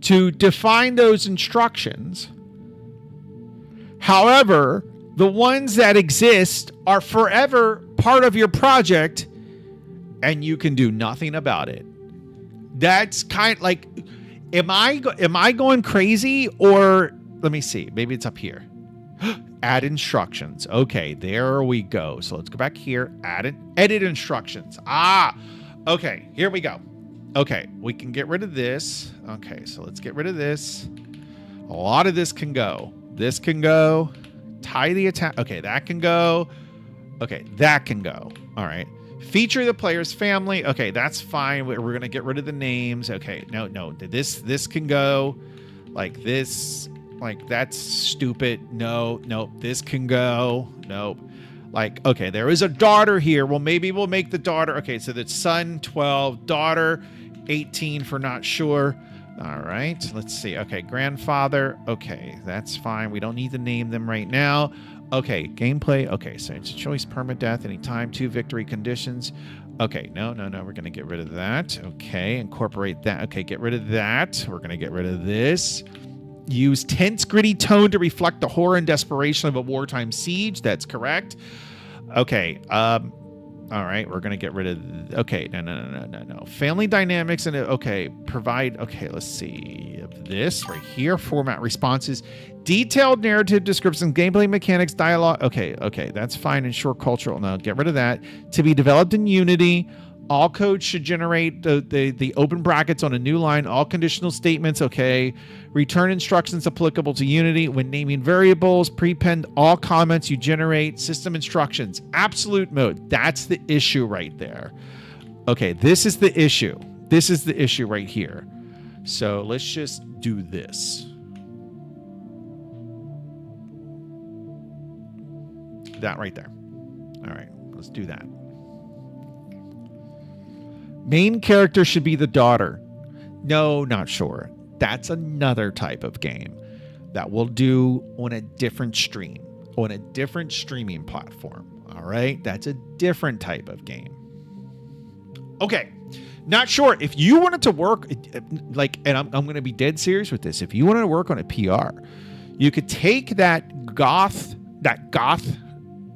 to define those instructions. However, the ones that exist are forever part of your project, and you can do nothing about it. That's kind of like, am I going crazy? Or let me see, maybe it's up here. Add instructions. Okay, there we go. So let's go back here. Edit instructions. Okay, here we go. Okay, we can get rid of this. Okay, so let's get rid of this. A lot of this can go. This can go. Tie the attack. Okay, that can go. Okay, that can go. All right. Feature the player's family. Okay, that's fine. We're going to get rid of the names. Okay, no. This can go like this. Like, that's stupid. No. This can go. Nope. Like, okay, there is a daughter here. Well, maybe we'll make the daughter. Okay, so that's son 12, daughter 18 for not sure. All right, let's see. Okay, grandfather. Okay, that's fine. We don't need to name them right now. Okay, gameplay. Okay, so it's a choice, permadeath, anytime, 2 victory conditions. Okay, no. We're going to get rid of that. Okay, incorporate that. Okay, get rid of that. We're going to get rid of this. Use tense, gritty tone to reflect the horror and desperation of a wartime siege. That's correct. Okay. All right. We're going to get rid of... Okay. No. Family dynamics and... Okay. Provide... Okay. Let's see. This right here. Format responses. Detailed narrative descriptions. Gameplay mechanics. Dialogue. Okay. That's fine. Ensure cultural... No. Get rid of that. To be developed in Unity. All code should generate the open brackets on a new line. All conditional statements, okay. Return instructions applicable to Unity. When naming variables, prepend all comments you generate. System instructions. Absolute mode. That's the issue right there. Okay, this is the issue. This is the issue right here. So let's just do this. That right there. All right, let's do that. Main character should be the daughter. No, not sure. That's another type of game that we'll do on a different stream, on a different streaming platform. All right? That's a different type of game. Okay. Not sure. If you wanted to work, like, and I'm going to be dead serious with this. If you wanted to work on a PR, you could take that goth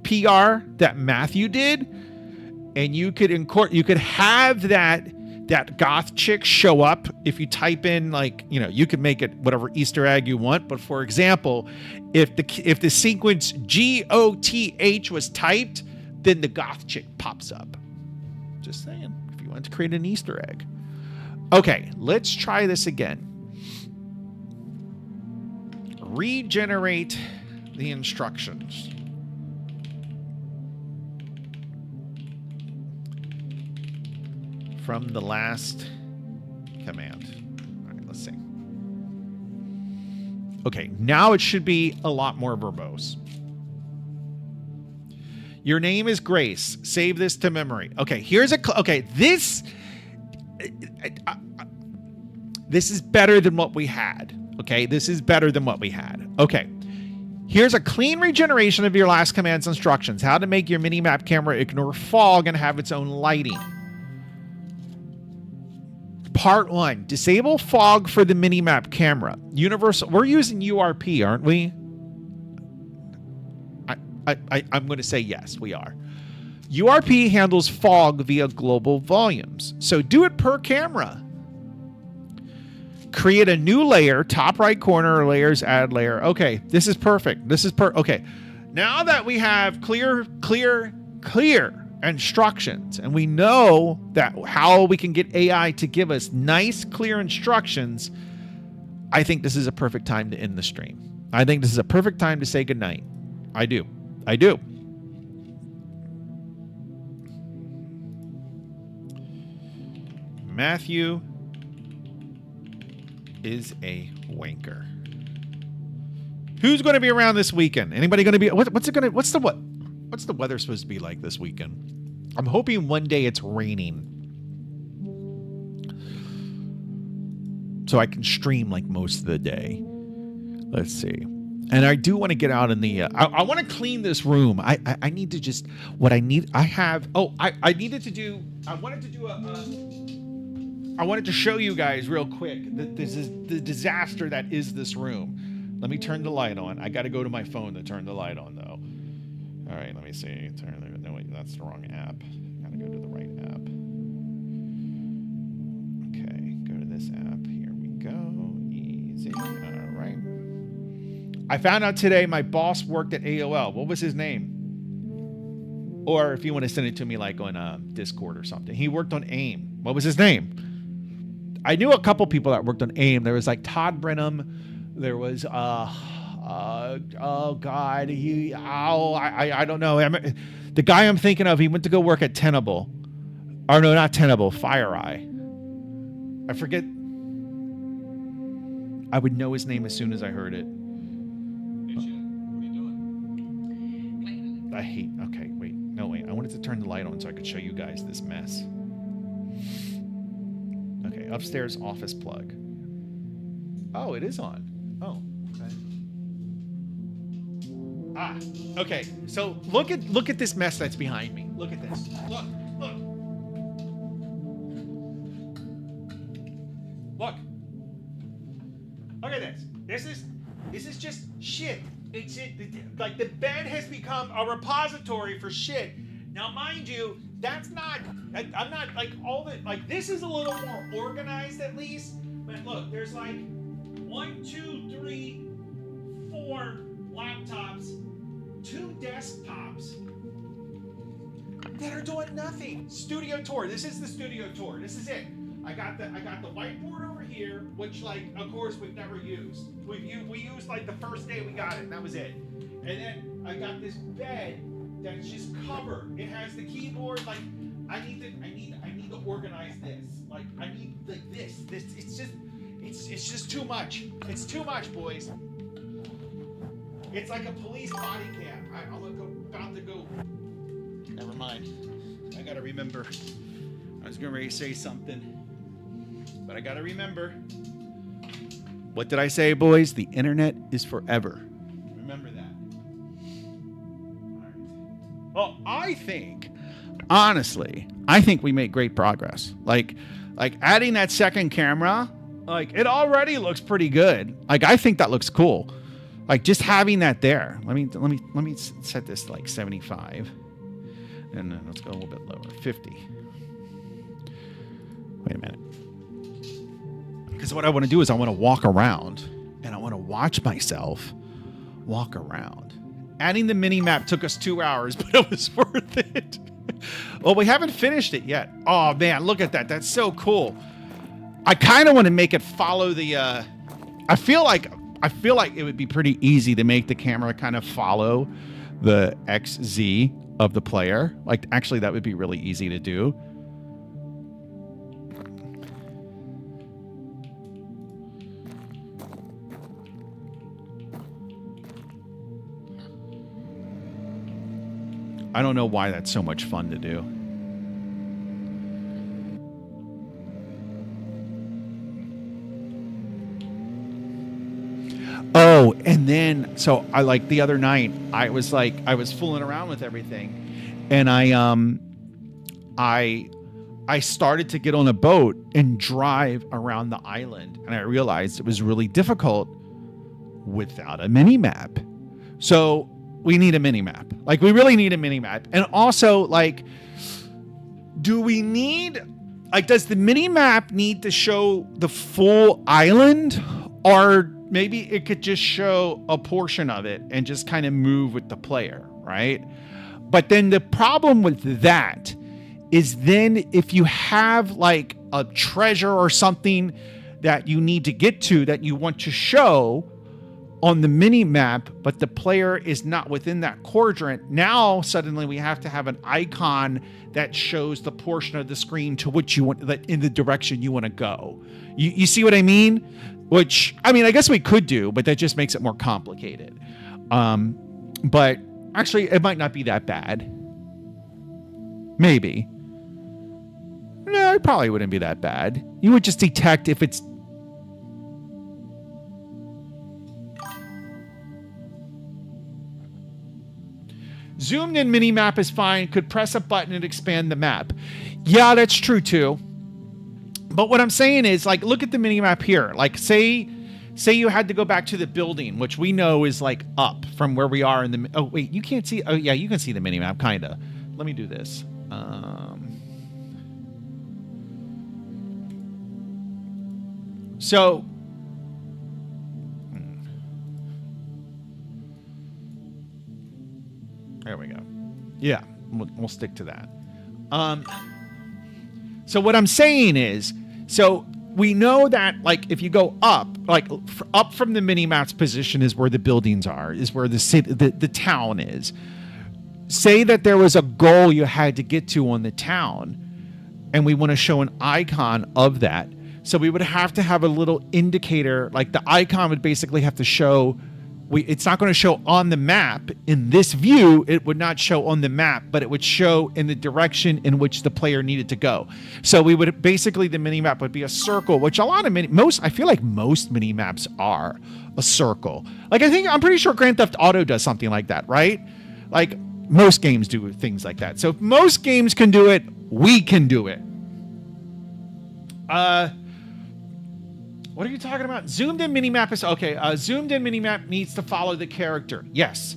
PR that Matthew did, and you could have that goth chick show up. If you type in, like, you know, you could make it whatever Easter egg you want. But for example, if the sequence GOTH was typed, then the goth chick pops up. Just saying, if you want to create an Easter egg. Okay, let's try this again. Regenerate the instructions. From the last command. All right, let's see. Okay, now it should be a lot more verbose. Your name is Grace. Save this to memory. Okay, here's this is better than what we had. Okay, this is better than what we had. Okay. Here's a clean regeneration of your last command's instructions. How to make your minimap camera ignore fog and have its own lighting. Part 1. Disable fog for the minimap camera. Universal. We're using URP, aren't we? I'm going to say yes, we are. URP handles fog via global volumes. So do it per camera. Create a new layer, top right corner, layers, add layer. Okay, this is perfect. Okay. Now that we have clear instructions, and we know that how we can get AI to give us nice, clear instructions, I think this is a perfect time to end the stream. I think this is a perfect time to say goodnight. I do. Matthew is a wanker. Who's going to be around this weekend? Anybody going to be? What's the weather supposed to be like this weekend? I'm hoping one day it's raining, so I can stream like most of the day. Let's see. And I do want to get out in the. I want to clean this room. I need to just. What I need. I have. Oh, I needed to do. I wanted to do I wanted to show you guys real quick that this is the disaster that is this room. Let me turn the light on. I got to go to my phone to turn the light on, though. All right, let me see. No, wait, that's the wrong app. Got to go to the right app. Okay, go to this app. Here we go. Easy. All right. I found out today my boss worked at AOL. What was his name? Or if you want to send it to me like on Discord or something. He worked on AIM. What was his name? I knew a couple people that worked on AIM. There was like Todd Brenham. There was oh God, I don't know. The guy I'm thinking of, he went to go work at Tenable. Or no, not Tenable, FireEye. I forget. I would know his name as soon as I heard it. Hey, Chad, what are you doing? I hate. Okay, wait. No, wait. I wanted to turn the light on so I could show you guys this mess. Okay, upstairs office plug. Oh, it is on. Oh, okay. Ah, okay. So look at this mess that's behind me. Look at this. Look. Look. Look at this. This is just shit. Like the bed has become a repository for shit. Now, mind you, that's not. I'm not like all the like. This is a little more organized at least. But look, there's like 1, 2, 3, 4 laptops, 2 desktops that are doing nothing. Studio tour. This is the studio tour. This is it. I got the whiteboard over here, which like of course we've never used. We used like the first day we got it, and that was it. And then I got this bed that's just covered. It has the keyboard. Like I need to organize this. Like I need like this. It's just too much. It's too much, boys. It's like a police body cam. I'm about to go. Never mind. I gotta remember. I was getting ready to say something. But I gotta remember. What did I say, boys? The internet is forever. Remember that. All right. Well, I think, honestly, we made great progress. Like adding that second camera, like it already looks pretty good. Like I think that looks cool. Like just having that there. Let me set this to like 75. And then let's go a little bit lower. 50. Wait a minute. Because what I want to do is I want to walk around and I want to watch myself walk around. Adding the mini map took us 2 hours, but it was worth it. Well, we haven't finished it yet. Oh man, look at that. That's so cool. I kind of want to make it follow the I feel like it would be pretty easy to make the camera kind of follow the XZ of the player. Like actually that would be really easy to do. I don't know why that's so much fun to do. Oh, and then so I like the other night I was fooling around with everything, and I started to get on a boat and drive around the island, and I realized it was really difficult without a mini map. So we need a mini map. Like we really need a mini map. And also like, do we need, like, does the mini map need to show the full island, or maybe it could just show a portion of it and just kind of move with the player, right? But then the problem with that is then if you have like a treasure or something that you need to get to that you want to show on the mini map, but the player is not within that quadrant, now suddenly we have to have an icon that shows the portion of the screen to which you want, that in the direction you want to go. You see what I mean? Which, I mean, I guess we could do, but that just makes it more complicated. But actually, it might not be that bad. Maybe. No, it probably wouldn't be that bad. You would just detect if it's zoomed in mini map is fine. Could press a button and expand the map. Yeah, that's true too. But what I'm saying is, like, look at the mini map here. Like, say you had to go back to the building, which we know is like up from where we are in the. Oh wait, you can't see. Oh yeah, you can see the mini map, kinda. Let me do this. So. There we go. Yeah, we'll stick to that. So what I'm saying is, so we know that, like, if you go up, like up from the mini map's position is where the buildings are, is where the city, the town is. say that there was a goal you had to get to on the town, and we want to show an icon of that. So we would have to have a little indicator, like the icon would basically have to show. It's not going to show on the map in this view. It would not show on the map, but it would show in the direction in which the player needed to go. So we would basically, the mini map would be a circle, which a lot of I feel like most mini maps are a circle. Like I'm pretty sure Grand Theft Auto does something like that, right? Like most games do things like that. So if most games can do it, we can do it. What are you talking about? Zoomed in minimap is okay. Zoomed in minimap needs to follow the character. Yes.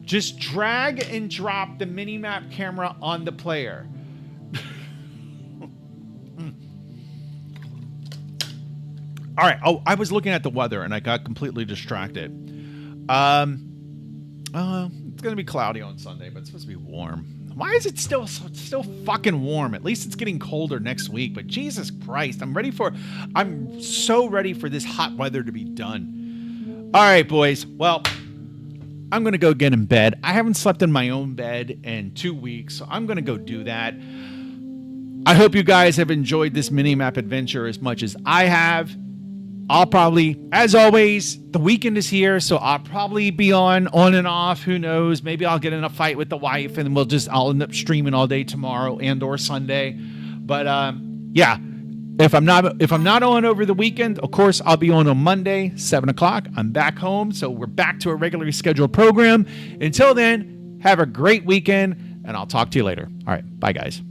Just drag and drop the minimap camera on the player. All right. Oh, I was looking at the weather and I got completely distracted. It's gonna be cloudy on Sunday, but it's supposed to be warm. Why is it still fucking warm? At least it's getting colder next week. But Jesus Christ, I'm so ready for this hot weather to be done. All right, boys. Well, I'm going to go get in bed. I haven't slept in my own bed in 2 weeks, so I'm going to go do that. I hope you guys have enjoyed this mini-map adventure as much as I have. I'll probably, as always, the weekend is here, so I'll probably be on and off. Who knows? Maybe I'll get in a fight with the wife, and I'll end up streaming all day tomorrow and/or Sunday. But yeah, if I'm not on over the weekend, of course I'll be on Monday, 7:00. I'm back home, so we're back to a regularly scheduled program. Until then, have a great weekend, and I'll talk to you later. All right, bye guys.